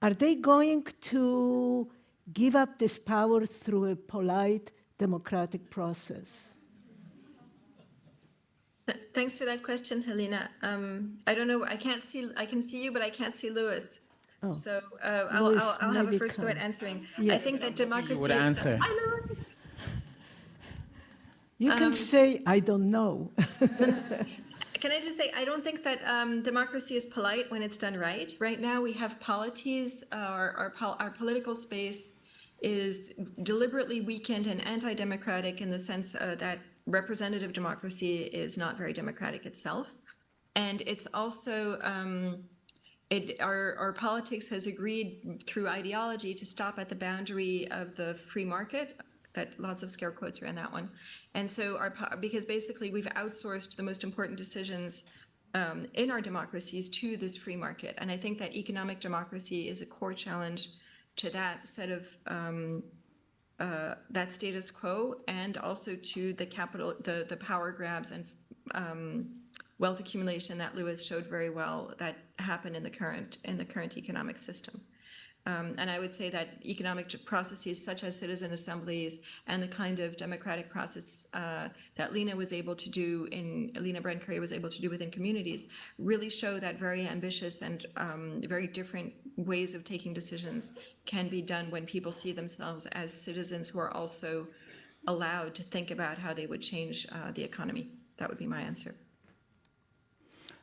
are they going to give up this power through a polite democratic process? Thanks for that question, Helena. I don't know. I can see you, but I can't see Louis. Oh. So Louis I'll have a maybe first go at can. answering. Yeah. I think that democracy would is. answer. Hi, Louis. You can say, I don't know. Can I just say, I don't think that democracy is polite when it's done right. Right now, we have polities, our political space is deliberately weakened and anti-democratic in the sense that representative democracy is not very democratic itself. And it's also, our politics has agreed through ideology to stop at the boundary of the free market. That lots of scare quotes around that one. And so because basically we've outsourced the most important decisions in our democracies to this free market. And I think that economic democracy is a core challenge to that set of that status quo, and also to the capital, the power grabs and wealth accumulation that Louis showed very well that happen in the current economic system. And I would say that economic processes such as citizen assemblies and the kind of democratic process that Lena Brenn-Curry was able to do within communities really show that very ambitious and very different ways of taking decisions can be done when people see themselves as citizens who are also allowed to think about how they would change the economy. That would be my answer.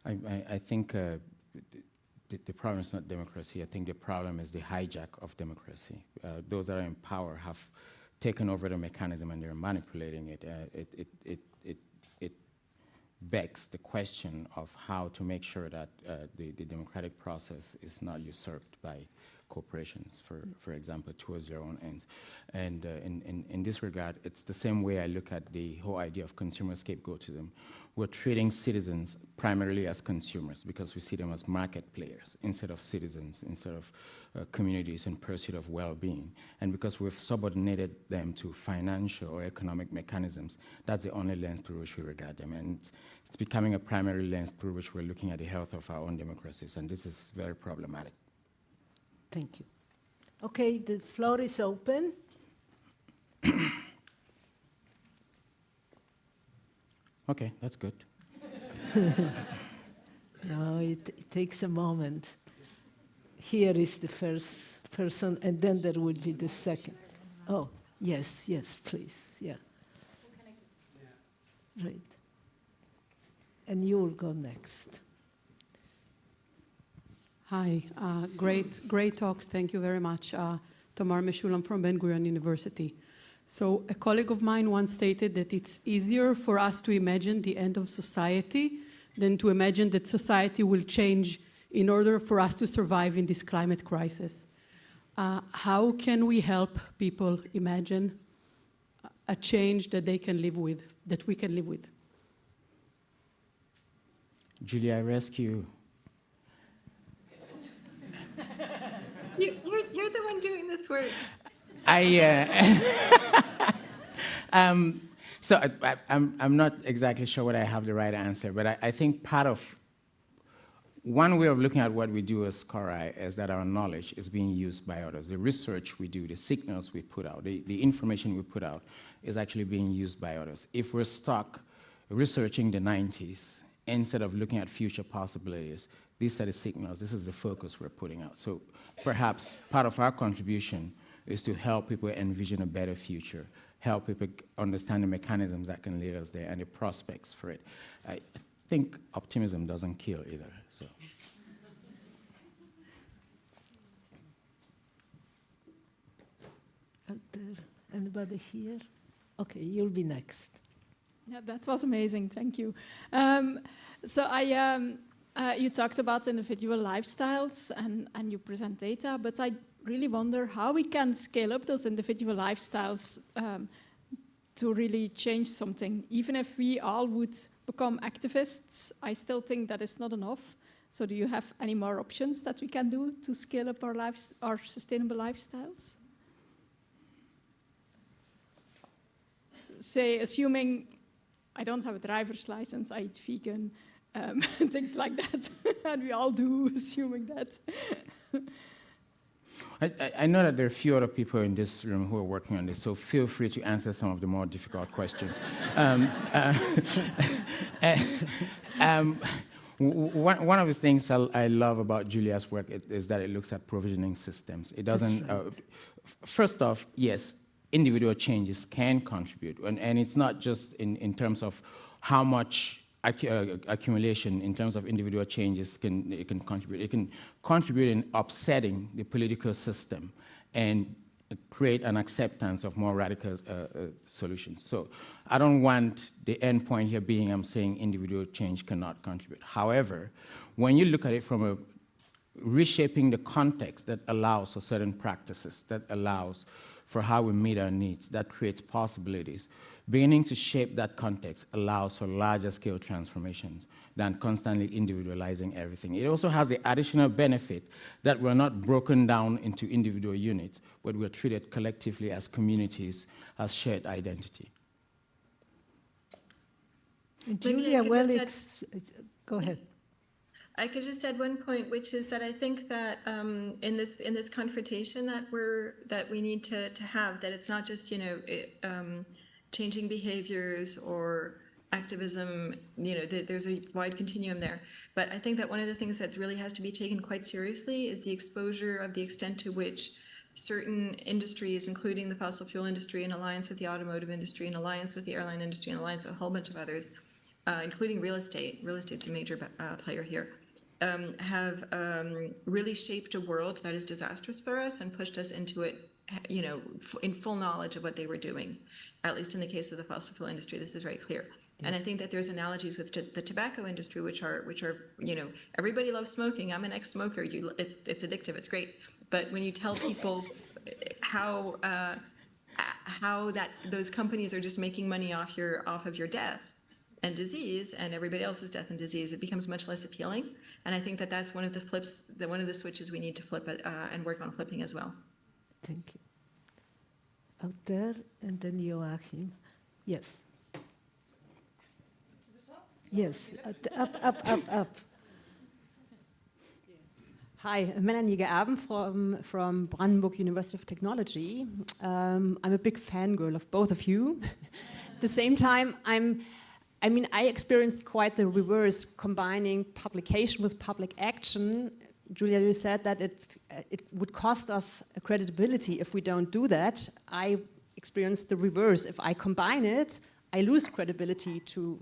I think the problem is not democracy. I think the problem is the hijack of democracy. Those that are in power have taken over the mechanism and they're manipulating it. It begs the question of how to make sure that the democratic process is not usurped by corporations, for example, towards their own ends. And in this regard, it's the same way I look at the whole idea of consumer scapegoatism. We're treating citizens primarily as consumers because we see them as market players instead of citizens, instead of communities in pursuit of well-being. And because we've subordinated them to financial or economic mechanisms, that's the only lens through which we regard them. And it's becoming a primary lens through which we're looking at the health of our own democracies, and this is very problematic. Thank you. Okay, the floor is open. Okay, that's good. No, it takes a moment. Here is the first person, and then there will be the second. Oh, yes, please, yeah. Right. And you will go next. Hi, great talks. Thank you very much. Tamar Meshulam from Ben-Gurion University. So a colleague of mine once stated that it's easier for us to imagine the end of society than to imagine that society will change in order for us to survive in this climate crisis. How can we help people imagine a change that they can live with, that we can live with? Julia, I rescue. You're the one doing this work. So I'm not exactly sure whether I have the right answer, but I think part of one way of looking at what we do as SCORI is that our knowledge is being used by others. The research we do, the signals we put out, the information we put out is actually being used by others. If we're stuck researching the 90s instead of looking at future possibilities, these are the signals, this is the focus we're putting out. So perhaps part of our contribution is to help people envision a better future, help people understand the mechanisms that can lead us there and the prospects for it. I think optimism doesn't kill either. So. Anybody here? Okay, you'll be next. Yeah, that was amazing. Thank you. You talked about individual lifestyles and you present data, but I really wonder how we can scale up those individual lifestyles to really change something. Even if we all would become activists, I still think that is not enough. So do you have any more options that we can do to scale up our sustainable lifestyles? Say, assuming I don't have a driver's license, I eat vegan, things like that. And we all do, assuming that. I know that there are a few other people in this room who are working on this, so feel free to answer some of the more difficult questions. One of the things I love about Julia's work is that it looks at provisioning systems. It doesn't. First off, yes, individual changes can contribute, and it's not just in terms of how much accumulation in terms of individual changes it can contribute. It can contribute in upsetting the political system and create an acceptance of more radical solutions. So I don't want the end point here being I'm saying individual change cannot contribute. However, when you look at it from a reshaping the context that allows for certain practices, that allows for how we meet our needs, that creates possibilities. Beginning to shape that context allows for larger scale transformations than constantly individualizing everything. It also has the additional benefit that we're not broken down into individual units, but we're treated collectively as communities, as shared identity. Julia, well, go ahead. I could just add one point, which is that I think that in this confrontation that we need to have, that it's not just changing behaviors or activism. There's a wide continuum there. But I think that one of the things that really has to be taken quite seriously is the exposure of the extent to which certain industries, including the fossil fuel industry in alliance with the automotive industry, in alliance with the airline industry, in alliance with a whole bunch of others, including real estate. Real estate's a major player here. Have really shaped a world that is disastrous for us and pushed us into it, in full knowledge of what they were doing. At least in the case of the fossil fuel industry, this is very clear. Yeah. And I think that there's analogies with the tobacco industry, which are everybody loves smoking. I'm an ex-smoker. It's addictive. It's great. But when you tell people how those companies are just making money off of your death and disease and everybody else's death and disease, it becomes much less appealing. And I think that that's one of the flips, one of the switches we need to flip and work on flipping as well. Thank you. Out there, and then Joachim. Yes. Yes, up. Hi, Melanie Geerben from Brandenburg University of Technology. I'm a big fangirl of both of you. At the same time, I experienced quite the reverse, combining publication with public action. Julia, you said that it would cost us credibility if we don't do that. I experienced the reverse. If I combine it, I lose credibility to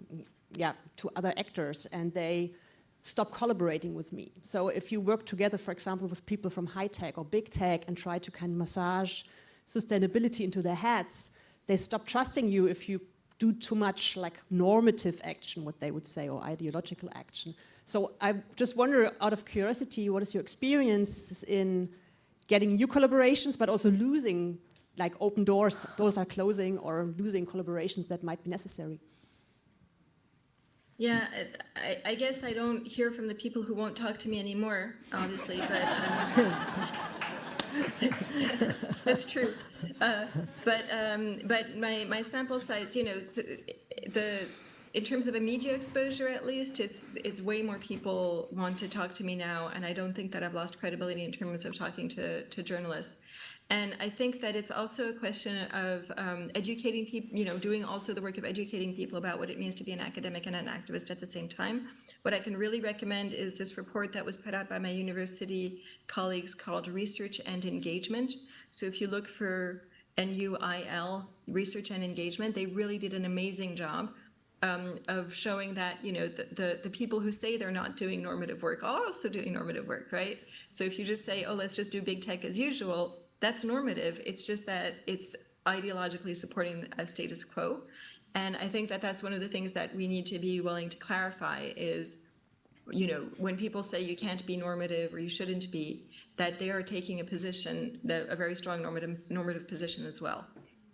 other actors, and they stop collaborating with me. So if you work together, for example, with people from high tech or big tech and try to kind of massage sustainability into their heads, they stop trusting you if you do too much like normative action, what they would say, or ideological action. So I just wonder, out of curiosity, what is your experience in getting new collaborations, but also losing, like open doors are closing, or losing collaborations that might be necessary? Yeah, I guess I don't hear from the people who won't talk to me anymore, obviously, but that's true. But my sample size, in terms of a media exposure, at least, it's way more people want to talk to me now, and I don't think that I've lost credibility in terms of talking to journalists. And I think that it's also a question of educating people, doing also the work of educating people about what it means to be an academic and an activist at the same time. What I can really recommend is this report that was put out by my university colleagues called Research and Engagement. So if you look for NUIL, Research and Engagement, they really did an amazing job of showing that, the people who say they're not doing normative work are also doing normative work, right? So if you just say, oh, let's just do big tech as usual, that's normative. It's just that it's ideologically supporting a status quo. And I think that that's one of the things that we need to be willing to clarify is you know, when people say you can't be normative or you shouldn't be, that they are taking a position, a very strong normative position as well.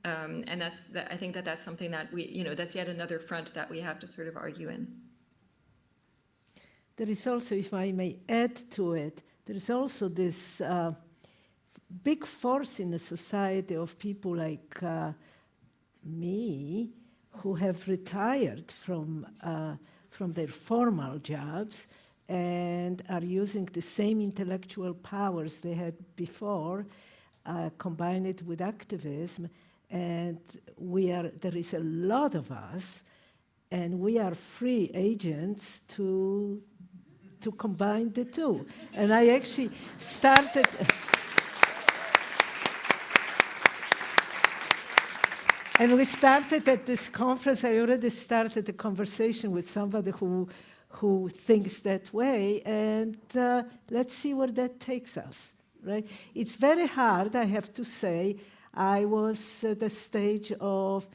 And I think that's something that we, you know, that's yet another front that we have to sort of argue in. There is also, if I may add to it, there is also this big force in the society of people like me, who have retired from their formal jobs and are using the same intellectual powers they had before, combine it with activism, and there is a lot of us, and we are free agents to combine the two. And I actually started. And we started at this conference. I already started a conversation with somebody who thinks that way, and let's see where that takes us, right? It's very hard, I have to say. I was at the stage of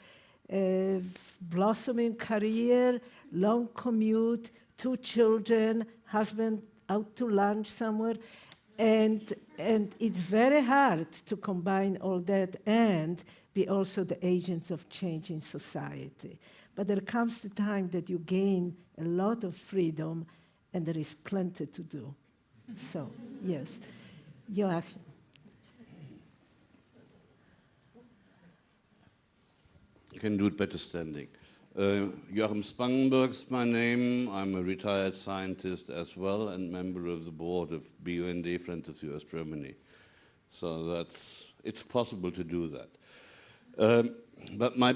a blossoming career, long commute, 2 children, husband out to lunch somewhere, and it's very hard to combine all that and be also the agents of change in society. But there comes the time that you gain a lot of freedom, and there is plenty to do. So, yes. Joachim. You can do it better standing. Joachim Spangenberg's my name. I'm a retired scientist as well and member of the board of BUND, Friends of US Germany. So it's possible to do that. But my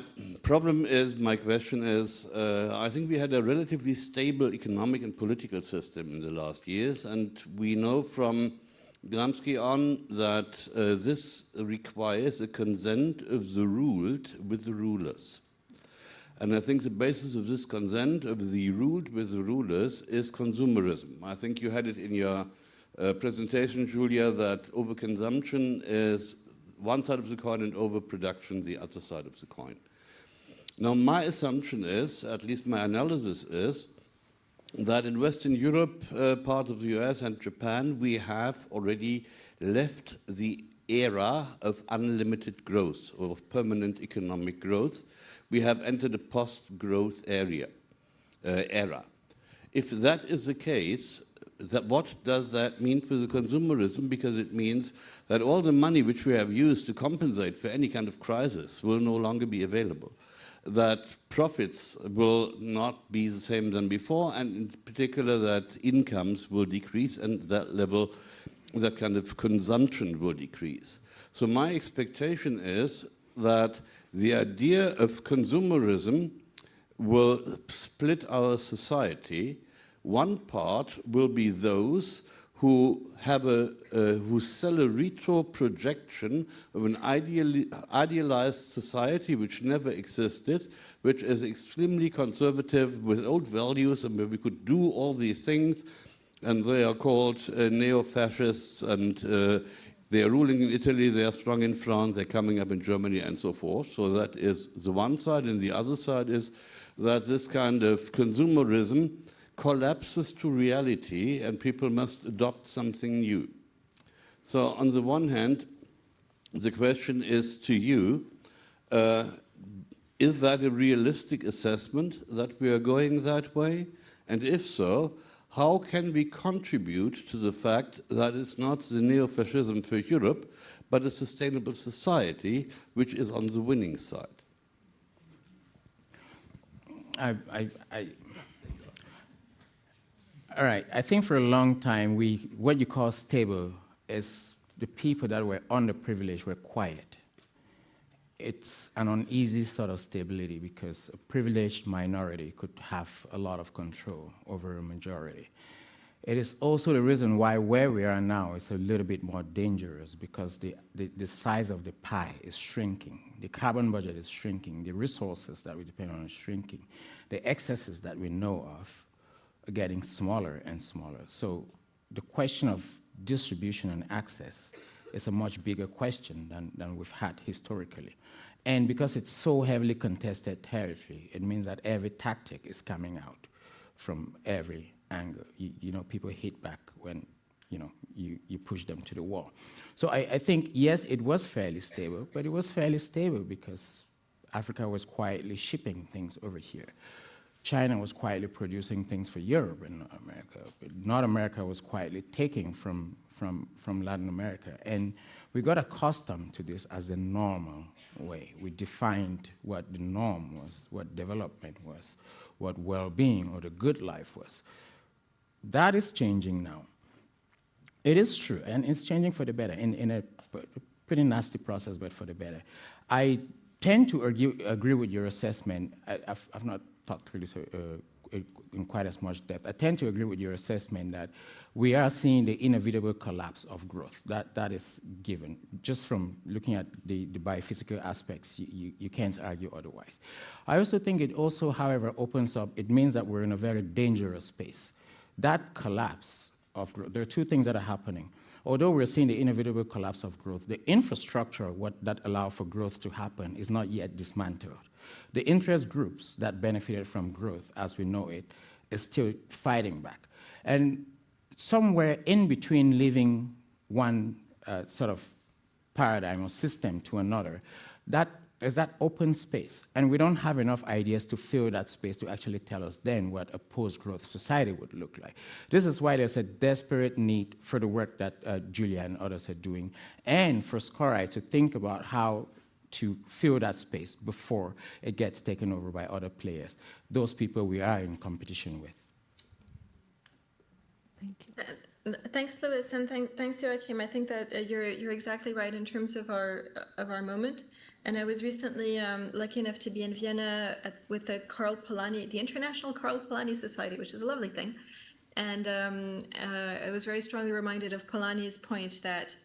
question is, I think we had a relatively stable economic and political system in the last years, and we know from Gramsci on that this requires a consent of the ruled with the rulers. And I think the basis of this consent of the ruled with the rulers is consumerism. I think you had it in your presentation, Julia, that overconsumption is one side of the coin and overproduction the other side of the coin. Now, my assumption is, at least my analysis is, that in Western Europe, part of the US and Japan, we have already left the era of unlimited growth, or of permanent economic growth. We have entered a post-growth era. If that is the case, what does that mean for the consumerism? Because it means that all the money which we have used to compensate for any kind of crisis will no longer be available. That profits will not be the same than before, and in particular that incomes will decrease, and that kind of consumption will decrease. So my expectation is that the idea of consumerism will split our society. One part will be those who sell a retro projection of an idealized society which never existed, which is extremely conservative with old values, and where we could do all these things, and they are called neo-fascists, and they are ruling in Italy, they are strong in France, they're coming up in Germany, and so forth. So that is the one side, and the other side is that this kind of consumerism collapses to reality, and people must adopt something new. So on the one hand, the question is to you, is that a realistic assessment that we are going that way? And if so, how can we contribute to the fact that it's not the neo-fascism for Europe, but a sustainable society which is on the winning side? All right, I think for a long time, what you call stable is the people that were underprivileged were quiet. It's an uneasy sort of stability because a privileged minority could have a lot of control over a majority. It is also the reason why where we are now is a little bit more dangerous, because the size of the pie is shrinking. The carbon budget is shrinking. The resources that we depend on are shrinking. The excesses that we know of are getting smaller and smaller. So the question of distribution and access is a much bigger question than we've had historically. And because it's so heavily contested territory, it means that every tactic is coming out from every anger. You know, people hit back when, you know, you push them to the wall. So I think, yes, it was fairly stable, but it was fairly stable because Africa was quietly shipping things over here. China was quietly producing things for Europe and North America. But North America was quietly taking from Latin America. And we got accustomed to this as a normal way. We defined what the norm was, what development was, what well-being or the good life was. That is changing now. It is true, and it's changing for the better, in a pretty nasty process, but for the better. I tend to agree with your assessment. I've not talked really in quite as much depth. I tend to agree with your assessment that we are seeing the inevitable collapse of growth. That is given. Just from looking at the biophysical aspects, you can't argue otherwise. I also think it also, however, opens up, it means that we're in a very dangerous space. That collapse of growth, there are two things that are happening. Although we're seeing the inevitable collapse of growth, the infrastructure that allows for growth to happen is not yet dismantled. The interest groups that benefited from growth, as we know it, is still fighting back. And somewhere in between leaving one sort of paradigm or system to another, there's that open space. And we don't have enough ideas to fill that space to actually tell us then what a post-growth society would look like. This is why there's a desperate need for the work that Julia and others are doing, and for SCORI to think about how to fill that space before it gets taken over by other players, those people we are in competition with. Thank you. Thanks, Louis, and thanks, Joachim. I think that you're exactly right in terms of our moment. And I was recently lucky enough to be in Vienna with the Karl Polanyi, the International Karl Polanyi Society, which is a lovely thing. And I was very strongly reminded of Polanyi's point that,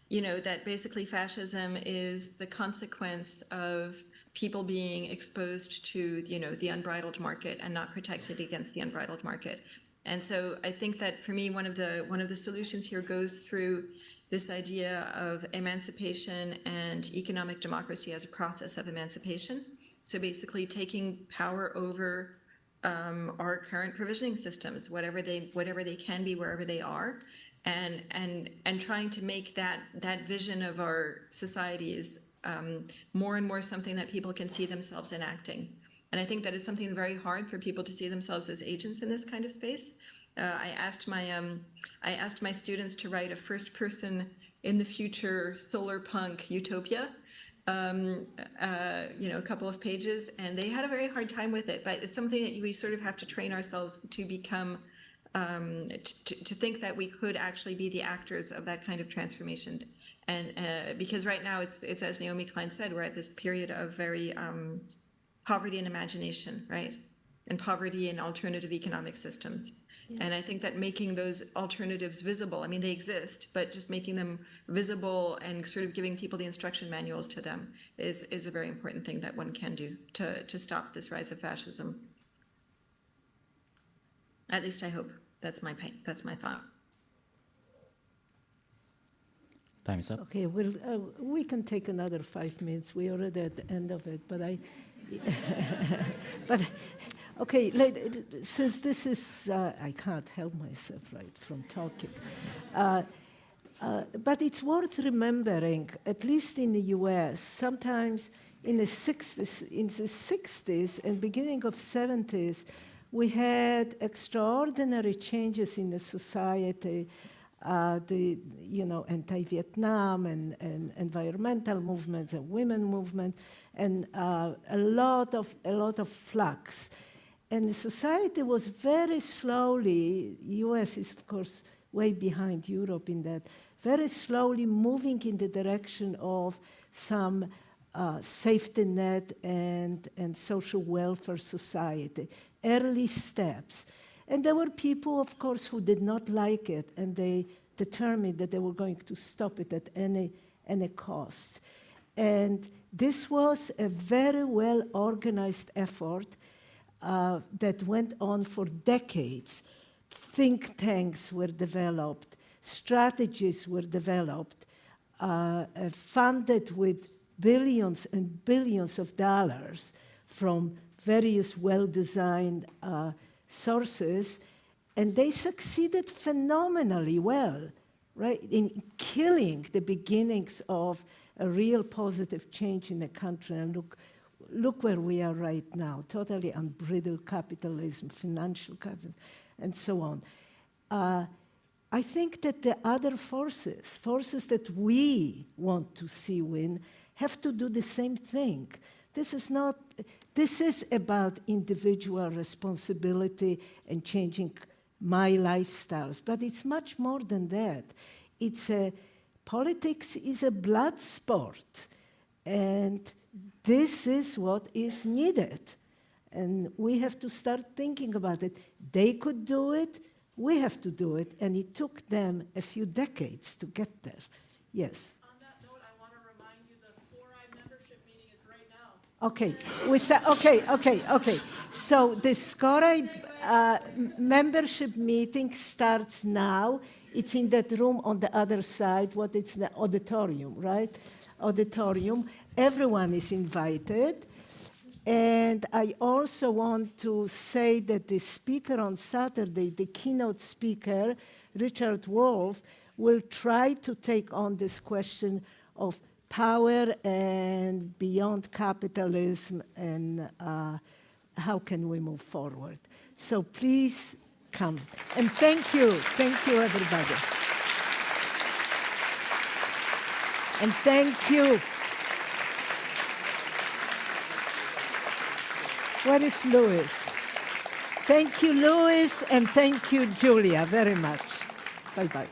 you know, that basically fascism is the consequence of people being exposed to, you know, the unbridled market and not protected against the unbridled market. And so I think that for me, one of the solutions here goes through this idea of emancipation and economic democracy as a process of emancipation. So basically taking power over our current provisioning systems, whatever they can be, wherever they are, and trying to make that vision of our societies more and more something that people can see themselves enacting. And I think that it's something very hard for people to see themselves as agents in this kind of space. I asked my students to write a first-person in the future solar punk utopia, you know, a couple of pages, and they had a very hard time with it. But it's something that we sort of have to train ourselves to become, to think that we could actually be the actors of that kind of transformation. And because right now it's as Naomi Klein said, we're at this period of very poverty and imagination, right? And poverty and alternative economic systems. Yeah. And I think that making those alternatives visible, I mean, they exist, but just making them visible and sort of giving people the instruction manuals to them is a very important thing that one can do to stop this rise of fascism. At least I hope. That's my thought. Time's up. Okay, well, we can take another 5 minutes. We're already at the end of it, but but okay, since this is, I can't help myself, right, from talking. But it's worth remembering, at least in the US, sometimes in the 60s and beginning of 70s, we had extraordinary changes in the society. The anti-Vietnam and environmental movements and women movement, and a lot of flux. And the society was very slowly, US is of course way behind Europe in that, very slowly moving in the direction of some safety net and social welfare society, early steps. And there were people, of course, who did not like it, and they determined that they were going to stop it at any cost. And this was a very well-organized effort that went on for decades. Think tanks were developed, strategies were developed, funded with billions and billions of dollars from various well-designed sources, And they succeeded phenomenally well, right, in killing the beginnings of a real positive change in the country. And look where we are right now, totally unbridled capitalism, financial capitalism, and so on. I think that the other forces that we want to see win, have to do the same thing. This is about individual responsibility and changing my lifestyles, but it's much more than that. Politics is a blood sport, and this is what is needed. And we have to start thinking about it. They could do it, we have to do it, and it took them a few decades to get there. Yes? On that note, I want to remind you the SCORI membership meeting is right now. Okay, okay. So the SCORI membership meeting starts now. It's in that room on the other side, it's the auditorium, right? Auditorium. Everyone is invited. And I also want to say that the speaker on Saturday, the keynote speaker, Richard Wolff, will try to take on this question of power and beyond capitalism and how can we move forward. So please come. And thank you everybody. And thank you. Where is Louis? Thank you, Louis, and thank you, Julia, very much. Bye-bye.